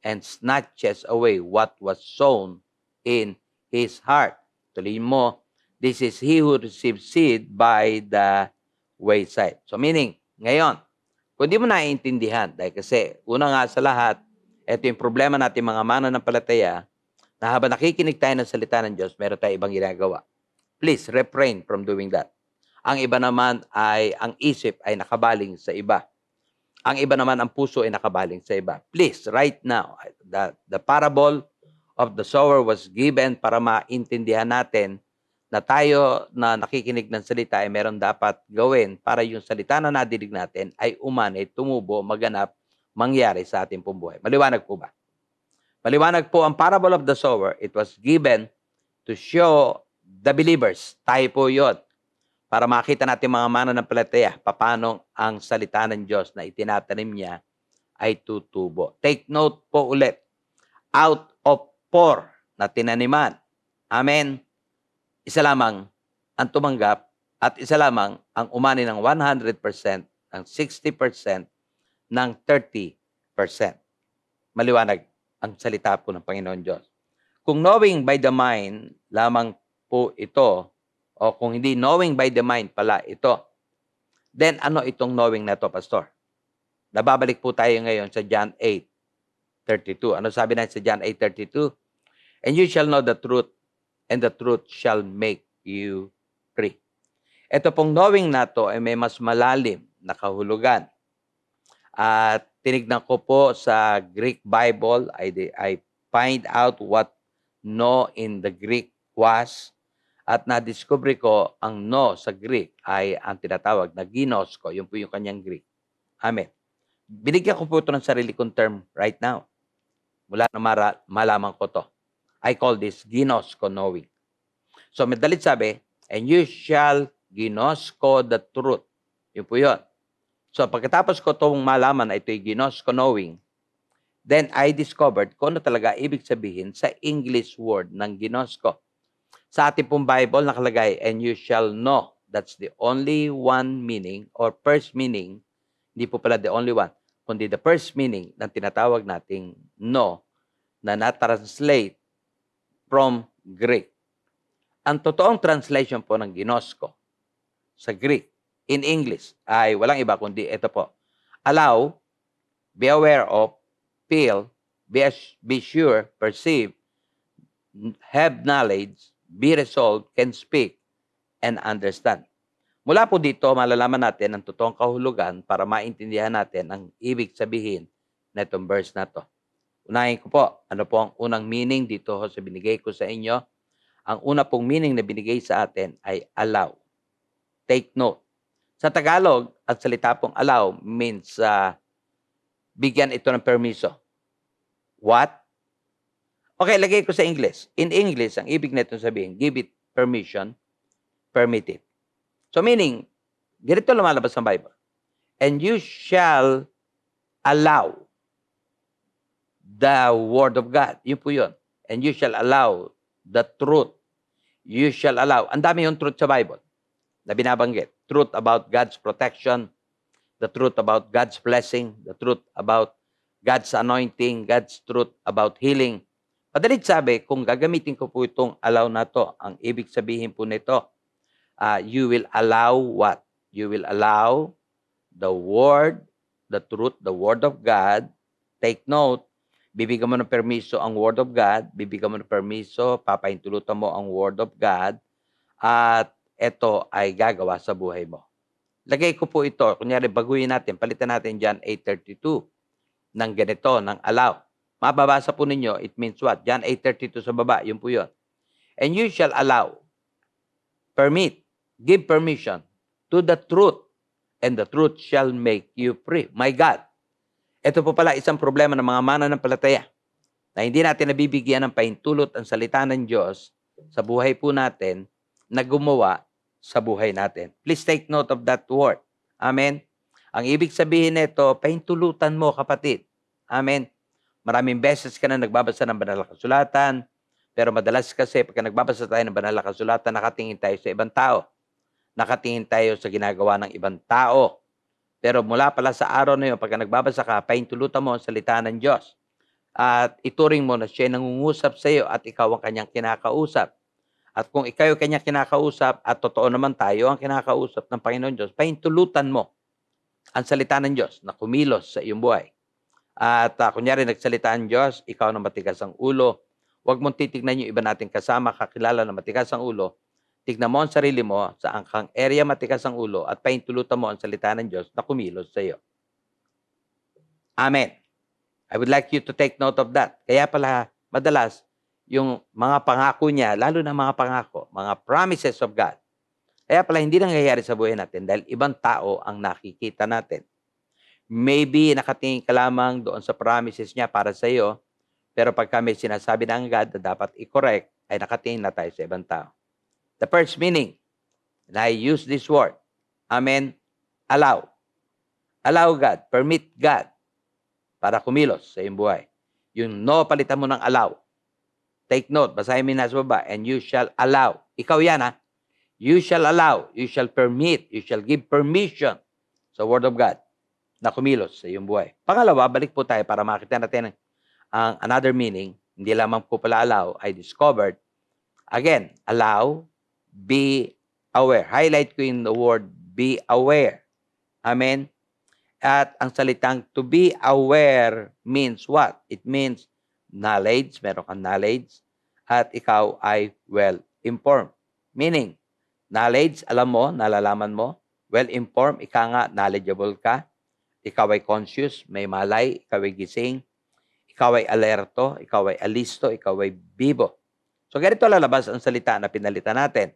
and snatches away what was sown in his heart. Tuloy mo, this is he who receives seed by the wayside. So meaning, ngayon, kung di mo naiintindihan, dahil kasi una nga sa lahat, ito yung problema natin mga mananampalataya, na habang nakikinig tayo ng salita ng Diyos, meron tayo ibang ginagawa. Please, refrain from doing that. Ang iba naman ay, ang isip ay nakabaling sa iba. Ang iba naman, ang puso ay nakabaling sa iba. Please, right now, the parable of the sower was given para maintindihan natin na tayo na nakikinig ng salita ay meron dapat gawin para yung salita na nadinig natin ay umanay, tumubo, maganap, mangyari sa ating pong buhay. Maliwanag po ba? Maliwanag po ang parable of the sower. It was given to show the believers. Tayo po yun. Para makita natin mga mananampalataya, paano ang salita ng Diyos na itinatanim niya ay tutubo. Take note po ulit. Out of 4 na tinaniman. Amen. Isa lamang ang tumanggap at isa lamang ang umani ng 100%, ng 60%, ng 30%. Maliwanag ang salita po ng Panginoon Diyos. Kung knowing by the mind lamang po ito, o kung hindi knowing by the mind pala ito, then ano itong knowing na ito, Pastor? Nababalik po tayo ngayon sa John 8:32. Ano sabi natin sa John 8:32? And you shall know the truth, and the truth shall make you free. Ito pong knowing na to ay may mas malalim na kahulugan. At tinignan ko po sa Greek Bible, I find out what know in the Greek was. At na-discover ko ang no sa Greek ay ang tinatawag na ginosko. Yun po yung kanyang Greek. Amen. Binigyan ko po ito ng sarili kong term right now. Mula na malaman ko to. I call this ginosko knowing. So, madalit sabi, and you shall ginosko the truth. Yun po yun. So, pagkatapos ko itong malaman na ito'y ginosko knowing, then I discovered kung ano talaga ibig sabihin sa English word ng ginosko. Sa ating pong Bible nakalagay, and you shall know. That's the only one meaning or first meaning. Hindi po pala the only one, kundi the first meaning ng tinatawag nating know na na-translate from Greek. Ang totoong translation po ng ginosko sa Greek in English ay walang iba kundi ito po. Allow, be aware of, feel, be sure, perceive, have knowledge, be resolved, can speak, and understand. Mula po dito, malalaman natin ang totoong kahulugan para maintindihan natin ang ibig sabihin na itong verse na to. Unahin ko po, ano po ang unang meaning dito sa binigay ko sa inyo? Ang una pong meaning na binigay sa atin ay allow. Take note. Sa Tagalog, ang salita pong allow means bigyan ito ng permiso. What? Okay, lagay ko sa English. In English, ang ibig nito sabihin, give it permission, permit it. So meaning, ganito lumalabas sa Bible. And you shall allow the word of God. Yun po yun. And you shall allow the truth. You shall allow. Ang dami yung truth sa Bible na binabanggit. Truth about God's protection, the truth about God's blessing, the truth about God's anointing, God's truth about healing. Madalit sabi, kung gagamitin ko po itong allow na to, ang ibig sabihin po nito, you will allow what? You will allow the word, the truth, the word of God. Take note, bibigyan mo ng permiso ang word of God, bibigyan mo ng permiso, papahintulutan mo ang word of God, at ito ay gagawa sa buhay mo. Lagay ko po ito, kunyari baguhin natin, palitan natin John 8:32 ng ganito, ng allow. Mababasa po ninyo, it means what? John 8:32 sa baba, yun po yun. And you shall allow, permit, give permission to the truth, and the truth shall make you free. My God, ito po pala isang problema ng mga mananampalataya na hindi natin nabibigyan ng pahintulot ang salita ng Diyos sa buhay po natin na gumawa sa buhay natin. Please take note of that word. Amen? Ang ibig sabihin nito, pahintulutan mo, kapatid. Amen? Maraming beses ka na nagbabasa ng banal na kasulatan, pero madalas kasi pagka nagbabasa tayo ng banal na kasulatan, nakatingin tayo sa ibang tao. Nakatingin tayo sa ginagawa ng ibang tao. Pero mula pala sa araw na yun, pagka nagbabasa ka, pahintulutan mo ang salita ng Diyos. At ituring mo na siya nangungusap sa iyo at ikaw ang kanyang kinakausap. At kung ikaw ang kanyang kinakausap at totoo naman tayo ang kinakausap ng Panginoon Diyos, pahintulutan mo ang salita ng Diyos na kumilos sa iyong buhay. At kunyari nagsalita ang Diyos, ikaw na matigas ang ulo. Huwag mong titignan yung iba nating kasama, kakilala na matigas ang ulo. Tignan mo ang sarili mo sa angkang area matigas ang ulo at pahintulutan mo ang salita ng Diyos na kumilos sa iyo. Amen. I would like you to take note of that. Kaya pala, madalas, yung mga pangako niya, lalo na mga pangako, mga promises of God. Kaya pala, hindi nangyayari sa buhay natin dahil ibang tao ang nakikita natin. Maybe nakatingin ka lamang doon sa promises niya para sa iyo, pero pagka may sinasabi ng God na dapat i-correct, ay nakatingin na tayo sa ibang tao. The first meaning, and I use this word, amen, allow. Allow God, permit God para kumilos sa iyong buhay. Yung no, palitan mo ng allow. Take note, basahin mo yung nasa baba, and you shall allow. Ikaw yan, ha? You shall allow, you shall permit, you shall give permission sa word of God na kumilos sa iyong buhay. Pangalawa, balik po tayo para makita natin ang another meaning. Hindi lamang po pala allow, I discovered. Again, allow, be aware. Highlight ko yung the word be aware. Amen? At ang salitang to be aware means what? It means knowledge, meron kang knowledge, at ikaw ay well-informed. Meaning, knowledge, alam mo, nalalaman mo, well-informed, ika nga, knowledgeable ka, ikaw ay conscious, may malay, ikaw ay gising, ikaw ay alerto, ikaw ay alisto, ikaw ay bibo. So ganito lalabas ang salita na pinalitan natin.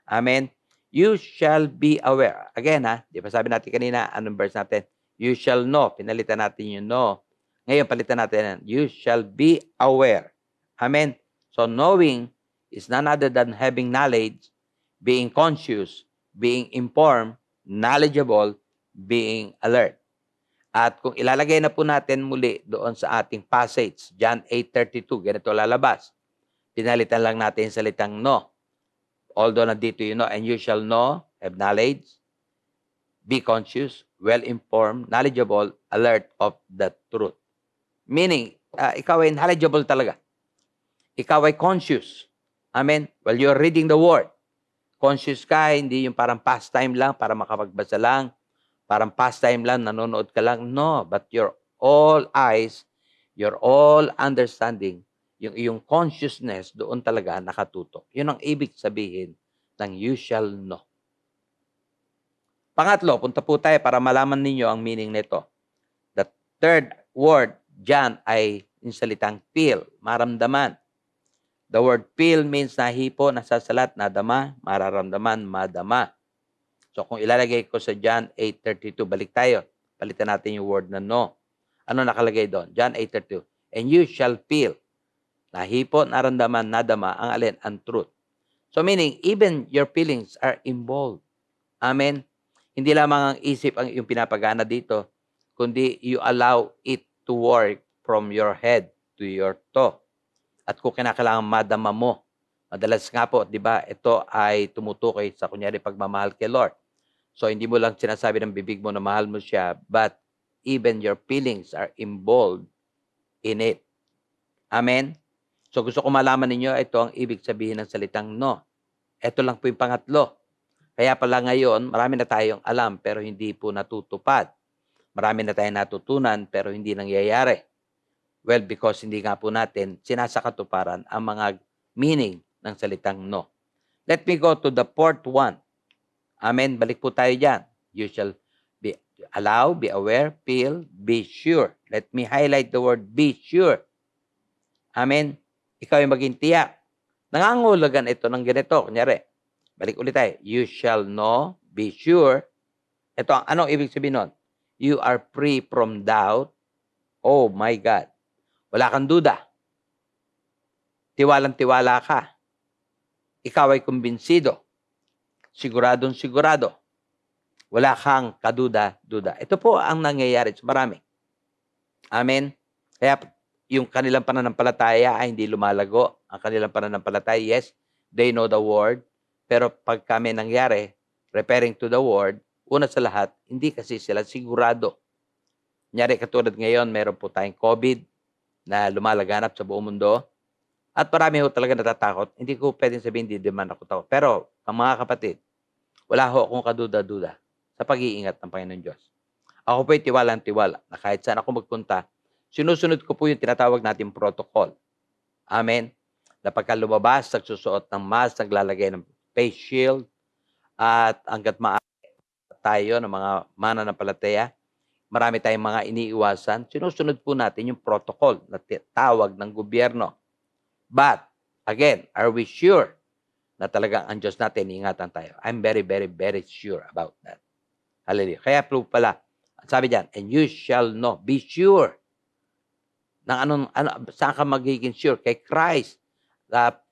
Amen. You shall be aware. Again di ba sabi natin kanina, anong verse natin? You shall know. Pinalitan natin yung know. Ngayon, palitan natin yan. You shall be aware. Amen. So knowing is none other than having knowledge, being conscious, being informed, knowledgeable, being alert. At kung ilalagay na po natin muli doon sa ating passage, John 8:32, ganito lalabas. Pinalitan lang natin yung salitang know. Although nandito you know, and you shall know, have knowledge, be conscious, well-informed, knowledgeable, alert of the truth. Meaning, ikaw ay knowledgeable talaga. Ikaw ay conscious. Amen? While you're reading the Word, conscious ka, hindi yung parang pastime lang, para makapagbasa lang, parang pastime lang, nanonood ka lang. No, but your all eyes, your all understanding, yung iyong consciousness doon talaga nakatutok. Yun ang ibig sabihin ng you shall know. Pangatlo, punta po tayo para malaman ninyo ang meaning nito. The third word dyan ay yung salitang feel, maramdaman. The word feel means nahipo, nasasalat, nadama, mararamdaman, madama. So kung ilalagay ko sa John 8:32, balik tayo. Palitan natin yung word na no. Ano nakalagay doon? John 8:32. And you shall feel. Nahipo, naramdaman, nadama, ang alin? Ang truth. So meaning, even your feelings are involved. Amen? Hindi lamang ang isip ang yung pinapagana dito, kundi you allow it to work from your head to your toe. At kung kinakailangan madama mo, madalas nga po, di ba, ito ay tumutukoy sa kunyari pagmamahal kay Lord. So hindi mo lang sinasabi ng bibig mo na mahal mo siya, but even your feelings are involved in it. Amen? So gusto ko malaman ninyo, ito ang ibig sabihin ng salitang no. Ito lang po yung pangatlo. Kaya pala ngayon, marami na tayong alam pero hindi po natutupad. Marami na tayong natutunan pero hindi nangyayari. Well, because hindi nga po natin sinasakatuparan ang mga meaning ng salitang no. Let me go to the fourth one. Amen. Balik po tayo dyan. You shall be allow, be aware, feel, be sure. Let me highlight the word be sure. Amen. Ikaw ay maging tiyak. Nangangulagan ito ng ganito. Kunyari, balik ulit tayo. You shall know, be sure. Ito, anong ibig sabihin nun? You are free from doubt. Oh my God. Wala kang duda. Tiwalang-tiwala ka. Ikaw ay kumbinsido. Siguradong sigurado. Wala kang kaduda-duda. Ito po ang nangyayari sa marami. Amen. Kaya yung kanilang pananampalataya ay hindi lumalago. Ang kanilang pananampalataya, yes, they know the word. Pero pag kami nangyari, referring to the word, una sa lahat, hindi kasi sila sigurado. Kunyari katulad ngayon, meron po tayong COVID na lumalaganap sa buong mundo. At marami ho talaga natatakot. Hindi ko pwedeng sabihin, hindi naman ako takot. Pero, ang mga kapatid, wala ho akong kaduda-duda sa pag-iingat ng Panginoon Diyos. Ako po'y tiwalang-tiwala na kahit saan ako magpunta, sinusunod ko po yung tinatawag natin protocol. Amen. Na pagka lumabas, nagsusuot ng mask, naglalagay ng face shield, at hanggat maaari tayo ng mga mananampalataya, marami tayong mga iniiwasan, sinusunod po natin yung protocol na tawag ng gobyerno. But, again, are we sure na talagang ang Diyos natin, iingatan tayo? I'm very, very, very sure about that. Hallelujah. Kaya po pala, sabi diyan, and you shall know, be sure. Saan ka magiging sure? Kay Christ.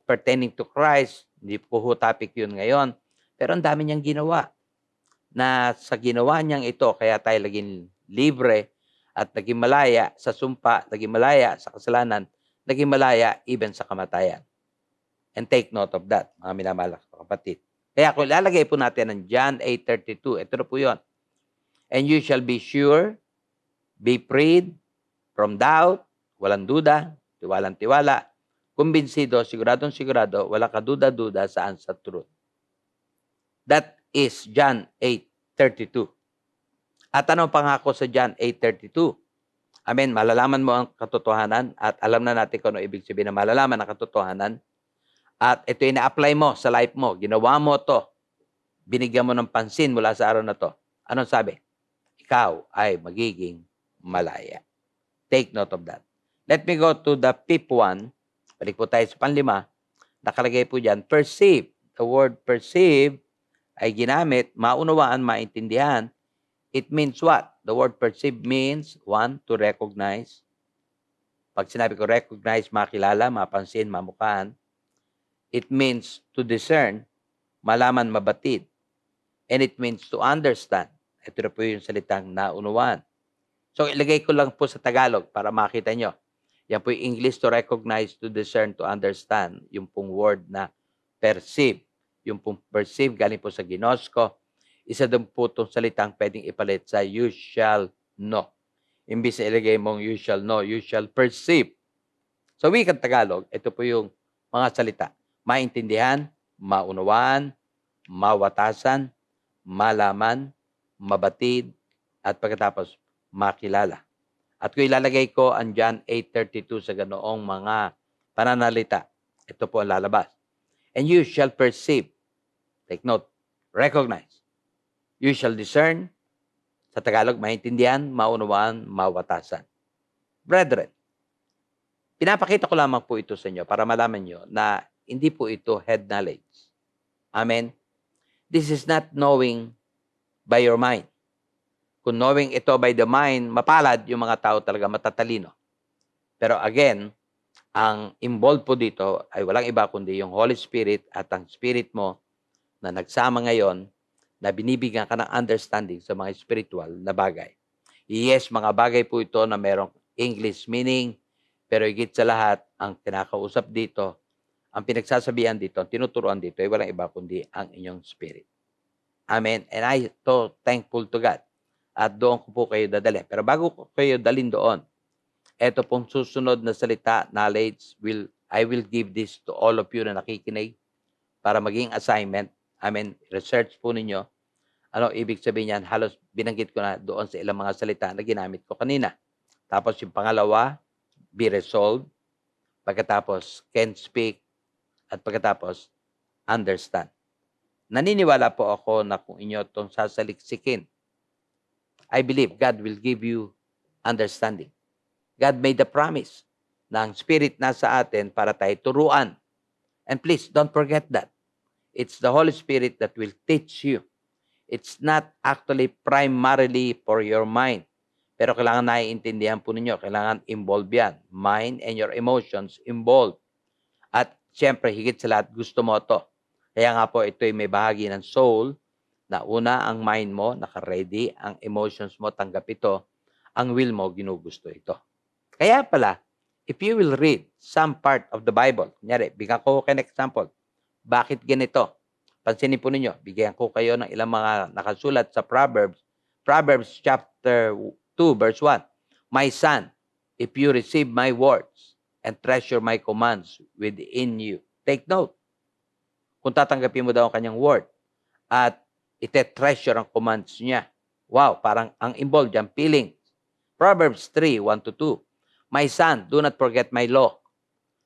Pertaining to Christ. Hindi po topic yun ngayon. Pero ang dami niyang ginawa. Na sa ginawa niyang ito, kaya tayo laging libre at naging malaya sa sumpa, naging malaya sa kasalanan, naging malaya even sa kamatayan. And take note of that, mga minamahal na kapatid. Kaya kung ilalagay po natin ng John 8:32, ito na po yun. And you shall be sure, be freed from doubt, walang duda, tiwalang-tiwala, kumbinsido, siguradong sigurado, wala kaduda-duda saan sa truth. That is John 8:32. At ano pangako sa John 8:32? Amen, malalaman mo ang katotohanan at alam na natin kung ano ibig sabihin na malalaman ang katotohanan. At ito ina-apply mo sa life mo. Ginawa mo to. Binigyan mo ng pansin mula sa araw na to. Anong sabi? Ikaw ay magiging malaya. Take note of that. Let me go to the fifth one. Balik po tayo sa panlima. nakalagay po dyan, perceive. The word perceive ay ginamit, maunawaan, maintindihan. It means what? The word perceive means, one, to recognize. Pag sinabi ko recognize, makilala, mapansin, mamukaan. It means to discern, malaman, mabatid. And it means to understand. Ito na po yung salitang naunawaan. So, ilagay ko lang po sa Tagalog para makita nyo. Yan po yung English, to recognize, to discern, to understand. Yung pong word na perceive. Yung pong perceive, galing po sa ginosko. Isa doon po itong salitang pwedeng ipalit sa you shall know. Imbis na ilagay mong you shall know, you shall perceive. Sa wikang Tagalog, ito po yung mga salita. Maintindihan, maunawaan, mawatasan, malaman, mabatid, at pagkatapos makilala. At kung ilalagay ko ang John 8:32 sa ganoong mga pananalita, ito po ang lalabas. And you shall perceive, take note, recognize. You shall discern, sa Tagalog, maintindihan, maunawaan, mawatasan. Brethren, pinapakita ko lamang po ito sa inyo para malaman nyo na hindi po ito head knowledge. Amen? This is not knowing by your mind. Kung knowing ito by the mind, mapalad yung mga tao talaga matatalino. Pero again, ang involved po dito ay walang iba kundi yung Holy Spirit at ang Spirit mo na nagsama ngayon na binibigyan ka ng understanding sa mga spiritual na bagay. Yes, mga bagay po ito na merong English meaning, pero higit sa lahat, ang kinakausap dito, ang pinagsasabihan dito, ang tinuturuan dito ay walang iba kundi ang inyong spirit. Amen. And I so thankful to God. At doon ko po kayo dadalhin. Pero bago ko kayo dalhin doon, eto pong susunod na salita, knowledge, I will give this to all of you na nakikinig para maging assignment. Amen. Research po ninyo. Ano ibig sabihin yan? Halos binanggit ko na doon sa ilang mga salita na ginamit ko kanina. Tapos yung pangalawa, be resolved. Pagkatapos, can speak. At pagkatapos, understand. Naniniwala po ako na kung inyo itong sasaliksikin, I believe God will give you understanding. God made the promise na ang Spirit nasa atin para tayo turuan. And please, don't forget that. It's the Holy Spirit that will teach you. It's not actually primarily for your mind. Pero kailangan naiintindihan po ninyo. Kailangan involved yan. Mind and your emotions involved. At siyempre, higit sa lahat, gusto mo to. Kaya nga po, ito ay may bahagi ng soul na una, ang mind mo, naka-ready, ang emotions mo, tanggap ito, ang will mo, ginugusto ito. Kaya pala, if you will read some part of the Bible, kunyari, bigyan ko kayo ng example, bakit ganito? Pansinin po ninyo, bigyan ko kayo ng ilang mga nakasulat sa Proverbs. Proverbs chapter 2, verse 1. My son, if you receive my words and treasure my commands within you. Take note. Kung tatanggapin mo daw ang kanyang word at ite-treasure ang commands niya. Wow, parang ang involved dyan, feeling. Proverbs 3, 1-2. My son, do not forget my law,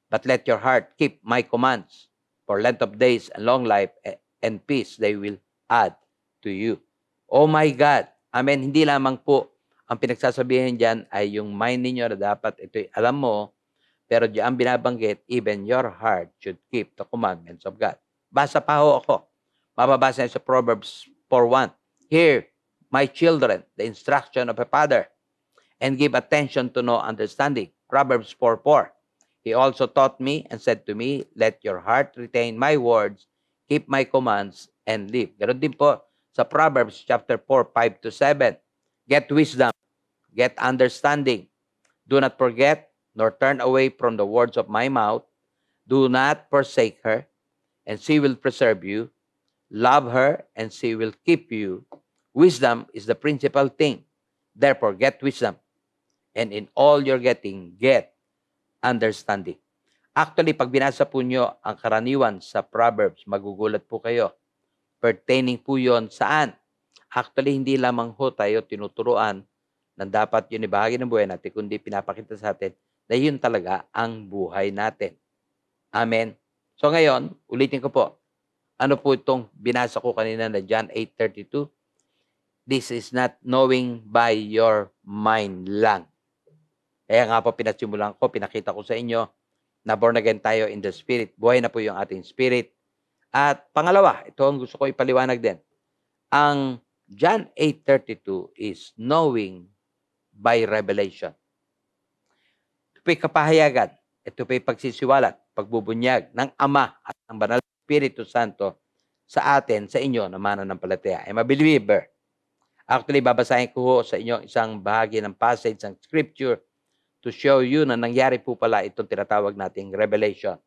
but let your heart keep my commands. For length of days and long life and peace they will add to you. Oh my God. Amen. Hindi lamang po ang pinagsasabihin dyan ay yung mind ninyo na dapat ito'y alam mo, pero diyan binabanggit, even your heart should keep the commandments of God. Basa pa ho ako. Mababasa sa Proverbs 4:1. Hear, my children, the instruction of a father, and give attention to know understanding. Proverbs 4:4. He also taught me and said to me, let your heart retain my words, keep my commands, and live. Ganon din po sa Proverbs chapter 4, 5-7. Get wisdom, get understanding. Do not forget, nor turn away from the words of my mouth. Do not forsake her, and she will preserve you. Love her, and she will keep you. Wisdom is the principal thing. Therefore, get wisdom. And in all you're getting, get understanding. Actually, pag binasa po nyo ang karaniwan sa Proverbs, magugulat po kayo. Pertaining po yon saan? Actually, hindi lamang ho tayo tinuturuan na dapat yun ibahagi ng buhay natin, kundi pinapakita sa atin na yun talaga ang buhay natin. Amen. So ngayon, ulitin ko po. Ano po itong binasa ko kanina na John 8:32? This is not knowing by your mind lang. Kaya nga po pinasimulan ko, pinakita ko sa inyo na born again tayo in the Spirit. Buhay na po yung ating spirit. At pangalawa, ito ang gusto ko ipaliwanag din. Ang John 8:32 is knowing by revelation. Ito po'y kapahayagan. Ito po'y pagsisiwalat, pagbubunyag ng Ama at ng Banal na Espiritu Santo sa atin, sa inyo na mananampalataya. I'm a believer. Actually, babasahin ko ho sa inyo isang bahagi ng passage ng scripture to show you na nangyari po pala itong tinatawag nating revelation.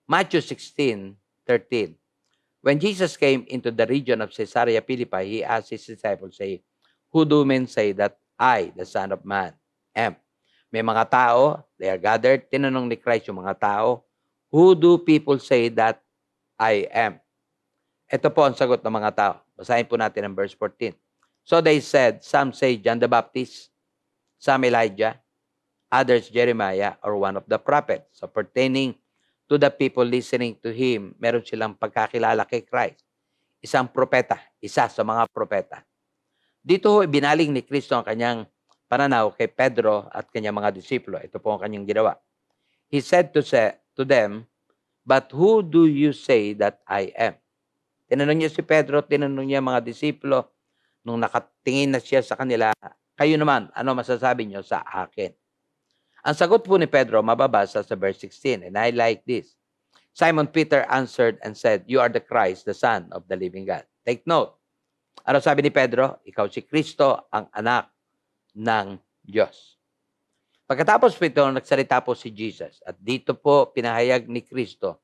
Matthew 16:13. When Jesus came into the region of Caesarea Philippi, he asked his disciples, saying, "Who do men say that I, the Son of Man, am?" May mga tao, they are gathered. Tinanong ni Christ yung mga tao, "Who do people say that I am?" Ito po ang sagot ng mga tao. Basahin po natin ang verse 14. So they said, some say John the Baptist, some Elijah, others Jeremiah, or one of the prophets. So pertaining to the people listening to him, meron silang pagkakilala kay Christ. Isang propeta, isa sa mga propeta. Dito ho, binaling ni Kristo ang kanyang pananaw kay Pedro at kanyang mga disipulo. Ito po ang kanyang ginawa. He said to them, "But who do you say that I am?" Tinanong niya si Pedro, tinanong niya mga disipulo, nung nakatingin na siya sa kanila, "Kayo naman, ano masasabi niyo sa akin?" Ang sagot po ni Pedro, mababasa sa verse 16, and I like this. Simon Peter answered and said, "You are the Christ, the Son of the living God." Take note. Ano sabi ni Pedro? Ikaw si Kristo, ang anak ng Diyos. Pagkatapos po ito, nagsalita po si Jesus. At dito po pinahayag ni Kristo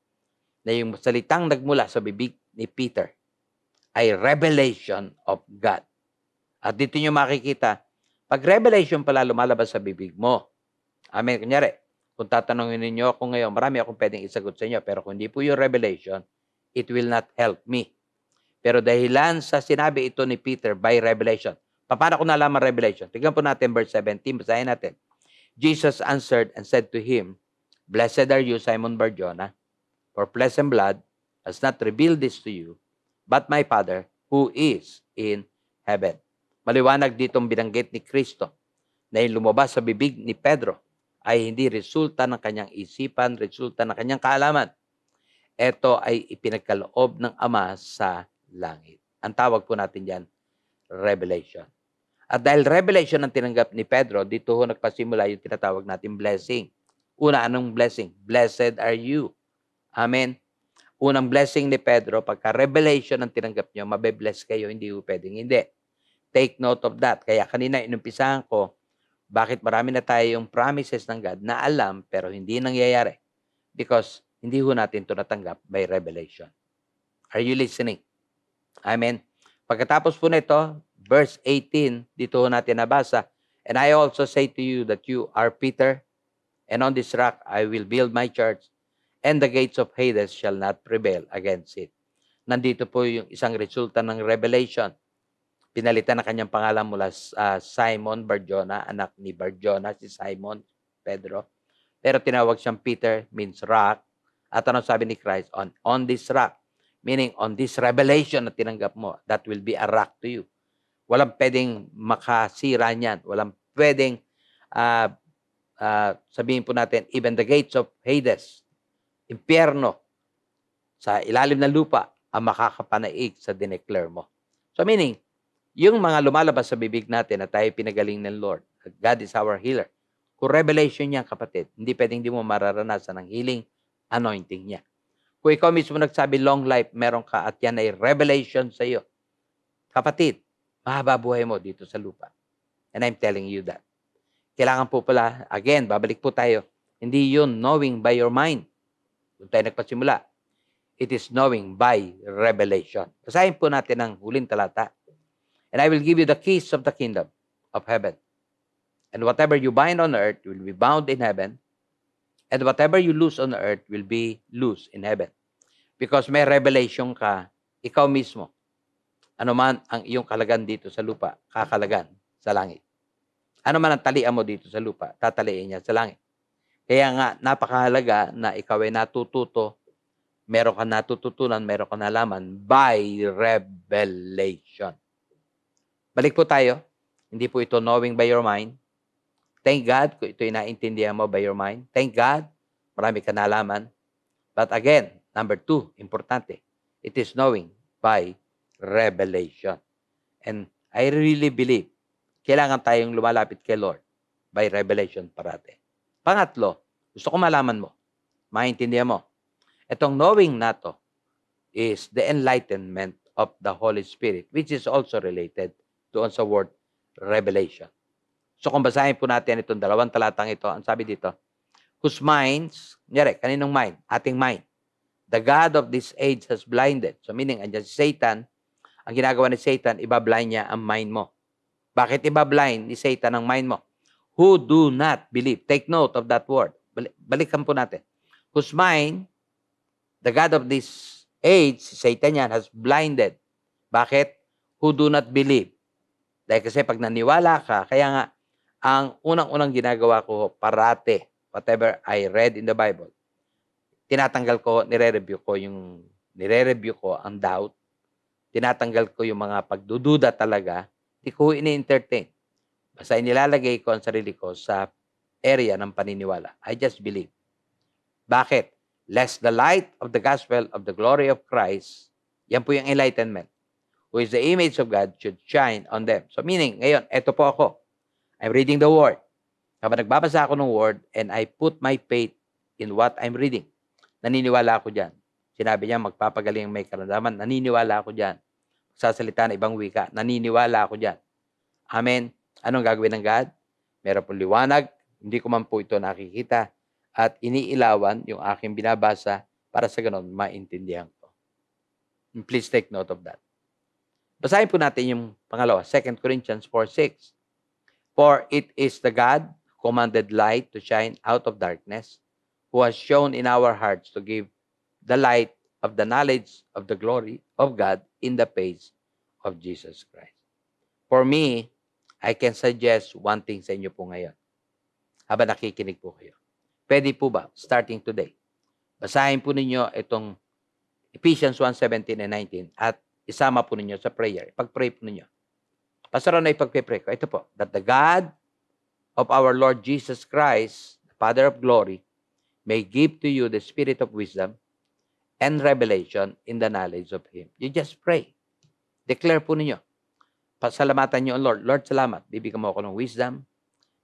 na yung salitang nagmula sa bibig ni Peter ay revelation of God. At dito nyo makikita, pag revelation pala lumalabas sa bibig mo. Amen. Kunyari, kung tatanungin ninyo ako ngayon, marami akong pwedeng isagot sa inyo, pero kung hindi po yung revelation, it will not help me. Pero dahilan sa sinabi ito ni Peter by revelation. Paano ko nalaman revelation? Tignan po natin verse 17, basahin natin. Jesus answered and said to him, "Blessed are you, Simon Bar-Jonah, for flesh and blood has not revealed this to you, but my Father who is in heaven." Maliwanag ditong binanggit ni Kristo na yung lumabas sa bibig ni Pedro ay hindi resulta ng kanyang isipan, resulta ng kanyang kaalaman. Ito ay ipinagkaloob ng Ama sa langit. Ang tawag po natin diyan, revelation. At dahil revelation ang tinanggap ni Pedro, dito ho nagpasimula yung tinatawag natin blessing. Una, anong blessing? Blessed are you. Amen. Unang blessing ni Pedro, pagka revelation ang tinanggap nyo, mabe-bless kayo, hindi ho pwedeng hindi. Take note of that. Kaya kanina inumpisahan ko, bakit marami na tayo yung promises ng God na alam pero hindi nangyayari? Because hindi ho natin ito natanggap by revelation. Are you listening? Amen. Pagkatapos po nito, verse 18, dito ho natin nabasa, "And I also say to you that you are Peter, and on this rock I will build my church, and the gates of Hades shall not prevail against it." Nandito po yung isang resulta ng revelation. Pinalitan na kanyang pangalan mula Simon Bar-Jonah, anak ni Bar-Jonah, si Simon, Pedro. Pero tinawag siyang Peter, means rock. At ano sabi ni Christ? On this rock. Meaning, on this revelation na tinanggap mo, that will be a rock to you. Walang pwedeng makasira niyan. Walang pwedeng, sabihin po natin, even the gates of Hades, impyerno, sa ilalim ng lupa, ang makakapanaig sa dineclare mo. So meaning, yung mga lumalabas sa bibig natin na tayo pinagaling ng Lord, God is our healer. Kung revelation niya, kapatid, hindi pwedeng di mo mararanasan ang healing anointing niya. Kung ikaw mismo nagsabi long life, meron ka at yan ay revelation sa iyo. Kapatid, mahaba buhay mo dito sa lupa. And I'm telling you that. Kailangan po pala, again, babalik po tayo, hindi yun knowing by your mind. Kung tayo nagpasimula, it is knowing by revelation. Basahin po natin ang huling talata. "And I will give you the keys of the kingdom of heaven. And whatever you bind on earth will be bound in heaven. And whatever you loose on earth will be loose in heaven." Because may revelation ka, ikaw mismo. Ano man ang iyong kalagan dito sa lupa, kakalagan sa langit. Ano man ang talian mo dito sa lupa, tataliin niya sa langit. Kaya nga, napakahalaga na ikaw ay natututo, meron ka natututunan, meron ka nalaman by revelation. Balik po tayo. Hindi po ito knowing by your mind. Thank God kung ito'y naintindihan mo by your mind. Thank God marami ka nalaman. But again, number 2, importante, it is knowing by revelation. And I really believe, kailangan tayong lumalapit kay Lord by revelation parate. Pangatlo, gusto ko malaman mo, maintindihan mo, itong knowing na to is the enlightenment of the Holy Spirit, which is also related doon sa word revelation. So kung basahin po natin itong 2 talatang ito, ang sabi dito, whose minds, kaninong mind? Ating mind. The God of this age has blinded. So meaning, andyan si Satan, ang ginagawa ni Satan, iba-blind niya ang mind mo. Bakit iba-blind ni Satan ang mind mo? Who do not believe. Take note of that word. Balikan po natin. Whose mind, the God of this age, si Satan yan, has blinded. Bakit? Who do not believe. Dahil kasi pag naniwala ka, kaya nga, ang unang-unang ginagawa ko parate, whatever I read in the Bible, tinatanggal ko, nire-review ko ang doubt, tinatanggal ko yung mga pagdududa talaga, di ko ini-entertain. Basta inilalagay ko ang sarili ko sa area ng paniniwala. I just believe. Bakit? Lest the light of the gospel of the glory of Christ, yan po yung enlightenment, who is the image of God, should shine on them. So meaning, ngayon, eto po ako. I'm reading the Word. Kapag nagbabasa ako ng Word and I put my faith in what I'm reading, naniniwala ako dyan. Sinabi niya, magpapagaling may karamdaman, naniniwala ako dyan. Sasalita ng ibang wika, naniniwala ako dyan. Amen. Anong gagawin ng God? Meron pong liwanag, hindi ko man po ito nakikita, at iniilawan yung aking binabasa para sa ganon maintindihan ko. And please take note of that. Basahin po natin yung pangalawa, 2 Corinthians 4:6. For it is the God who commanded light to shine out of darkness, who has shown in our hearts to give the light of the knowledge of the glory of God in the face of Jesus Christ. For me, I can suggest one thing sa inyo po ngayon, habang nakikinig po kayo. Pwede po ba, starting today, basahin po ninyo itong Ephesians 1:17 and 19 at isama po ninyo sa prayer. Ipag-pray po ninyo. Pastor, ano ipag-pray ko? Ito po, that the God of our Lord Jesus Christ, the Father of glory, may give to you the spirit of wisdom and revelation in the knowledge of Him. You just pray. Declare po ninyo. Pasalamatan niyo ang Lord. Lord, salamat. Bibigyan mo ako ng wisdom.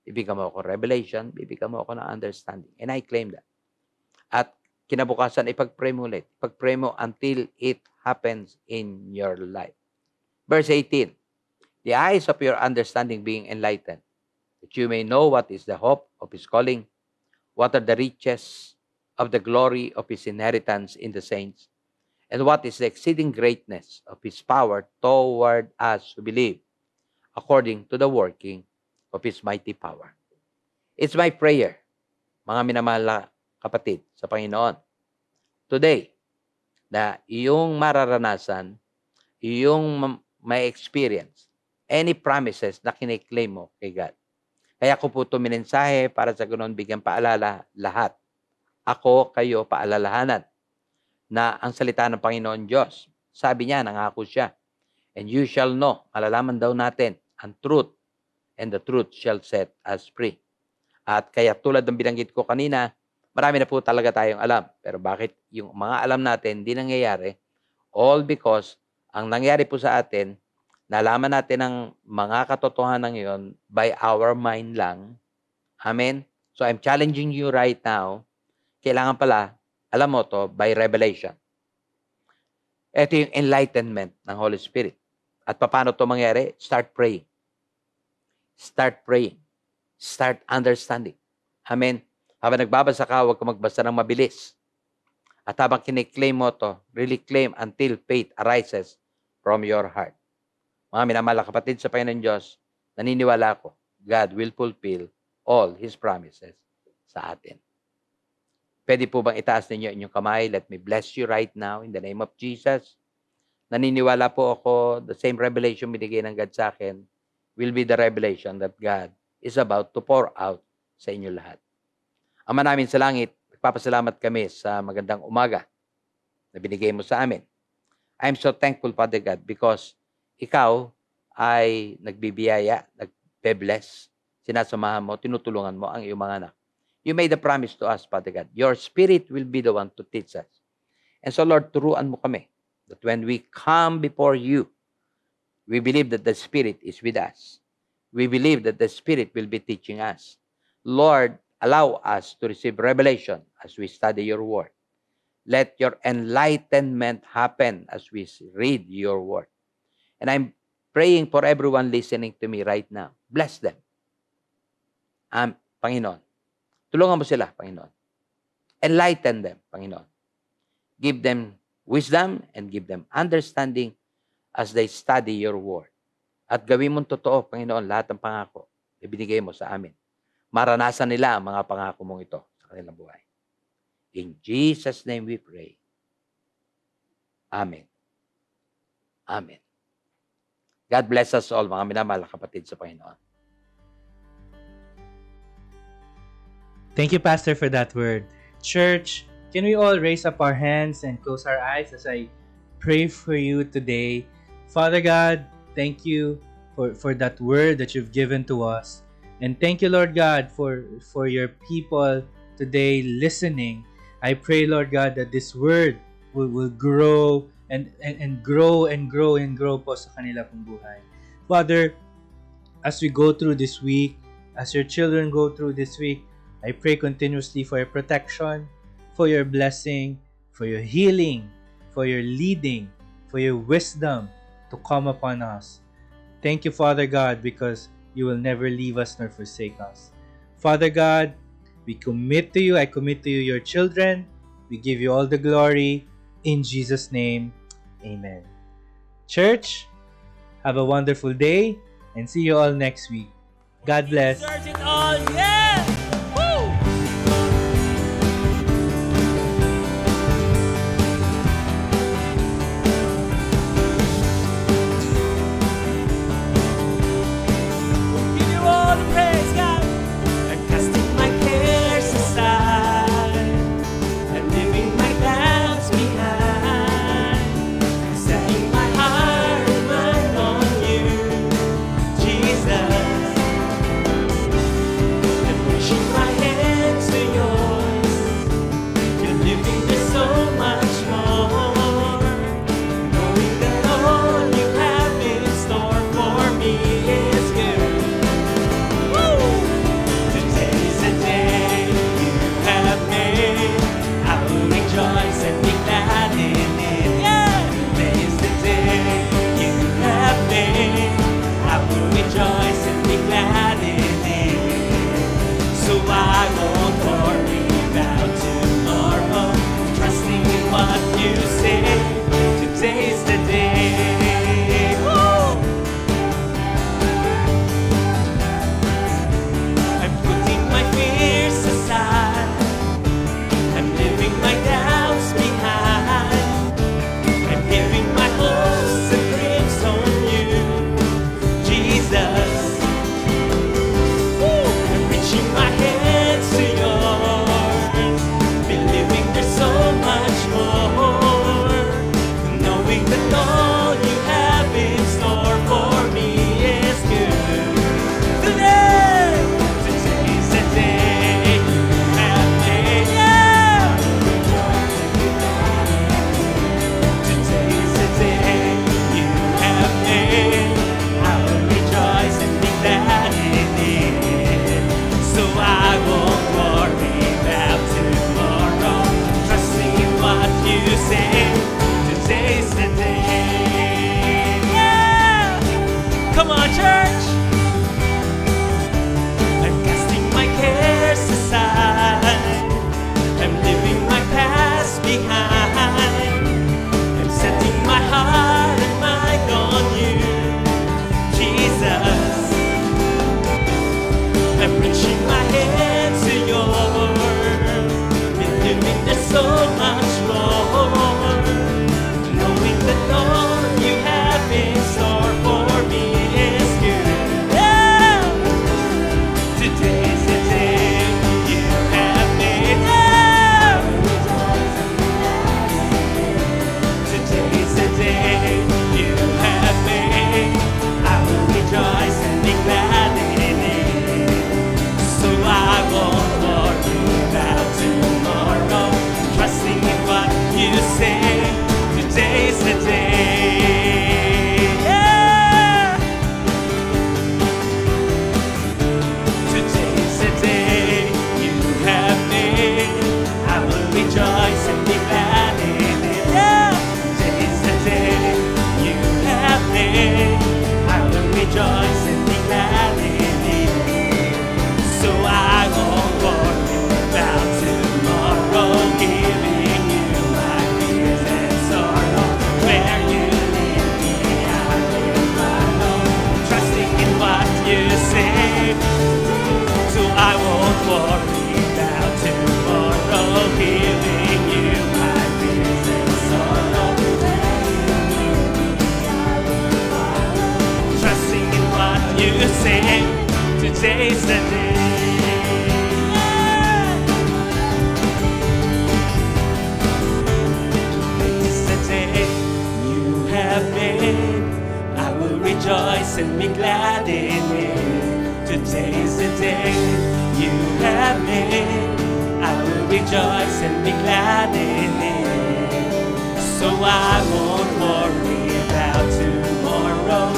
Bibigyan mo ako revelation. Bibigyan mo ako ng understanding. And I claim that. At kinabukasan, ipag-pray mo ulit. Ipag-pray mo until it happens in your life. Verse 18. The eyes of your understanding being enlightened, that you may know what is the hope of His calling, what are the riches of the glory of His inheritance in the saints, and what is the exceeding greatness of His power toward us who believe, according to the working of His mighty power. It's my prayer, mga minamahal na kapatid sa Panginoon, today, na iyong mararanasan, iyong may experience, any promises na kiniklaim mo kay God. Kaya ko po ito minensahe para sa ganoon bigyan paalala lahat. Ako, kayo, paalalahanan na ang salita ng Panginoon Diyos, sabi niya, nangako siya, and you shall know, malalaman daw natin ang truth, and the truth shall set us free. At kaya tulad ng binanggit ko kanina, marami na po talaga tayong alam. Pero bakit yung mga alam natin hindi nangyayari? All because ang nangyari po sa atin, nalaman natin ang mga katotohanan ngayon by our mind lang. Amen? So I'm challenging you right now. Kailangan pala, alam mo to by revelation. Ito yung enlightenment ng Holy Spirit. At paano to mangyari? Start praying. Start praying. Start understanding. Amen? Habang nagbabasa ka, huwag ka magbasa ng mabilis. At habang kiniklaim mo to, really claim until faith arises from your heart. Mga minamahal na kapatid sa Panginoon Diyos, naniniwala ako, God will fulfill all His promises sa atin. Pwede po bang itaas ninyo inyong kamay? Let me bless you right now in the name of Jesus. Naniniwala po ako, the same revelation binigay ng God sa akin will be the revelation that God is about to pour out sa inyo lahat. Ama namin sa langit, nagpapasalamat kami sa magandang umaga na binigay mo sa amin. I'm so thankful, Father God, because ikaw ay nagbibiyaya, nagbe-bless, sinasamahan mo, tinutulungan mo ang iyong mga anak. You made a promise to us, Father God. Your Spirit will be the one to teach us. And so, Lord, turuan mo kami that when we come before you, we believe that the Spirit is with us. We believe that the Spirit will be teaching us. Lord, allow us to receive revelation as we study your word. Let your enlightenment happen as we read your word. And I'm praying for everyone listening to me right now. Bless them. Panginoon, tulungan mo sila, Panginoon. Enlighten them, Panginoon. Give them wisdom and give them understanding as they study your word. At gawin mong totoo, Panginoon, lahat ng pangako na binigay mo sa amin. Maranasan nila ang mga pangako mong ito sa kanilang buhay. In Jesus' name we pray. Amen. Amen. God bless us all, mga minamahal na kapatid sa Panginoon. Thank you, Pastor, for that word. Church, can we all raise up our hands and close our eyes as I pray for you today? Father God, thank you for that word that you've given to us. And thank you, Lord God, for your people today listening. I pray, Lord God, that this word will grow and grow and grow and grow po sa kanila pong buhay. Father, as we go through this week, as your children go through this week, I pray continuously for your protection, for your blessing, for your healing, for your leading, for your wisdom to come upon us. Thank you, Father God, because you will never leave us nor forsake us. Father God, we commit to you, I commit to you your children. We give you all the glory. In Jesus' name, amen. Church, have a wonderful day and see you all next week. God bless. Search it all, yeah! Woo! Give you all the praise, God. I'm casting my cares aside and leaving my doubts behind, setting my heart and mind on you, Jesus. Today's the day. Today's the day you have made. I will rejoice and be glad in it. Today's the day you have made. I will rejoice and be glad in it. So I won't worry about tomorrow.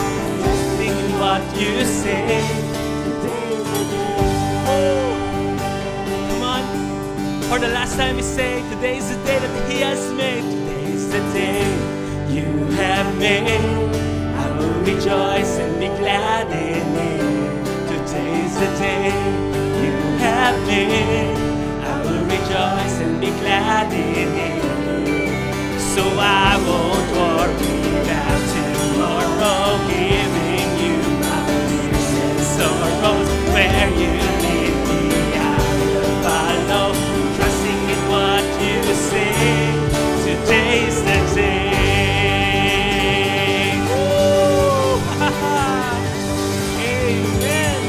Just think what you say. Come on. For the last time we say, today is the day that He has made. Today is the day you have made. I will rejoice and be glad in it. Today is the day you have made. I will rejoice and be glad in it. So I won't worry about tomorrow, giving you my fears and sorrows. Where you lead me, I will follow, trusting in what you say. Today's the day. Woo! Amen.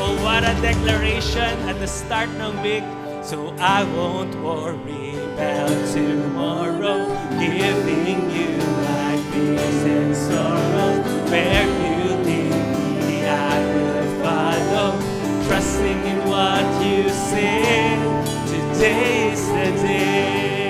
Oh, what a declaration at the start ng week. So I won't worry about tomorrow, giving you my fears and sorrows. Where you lead me, I will follow, trusting in what you say. Today's the day.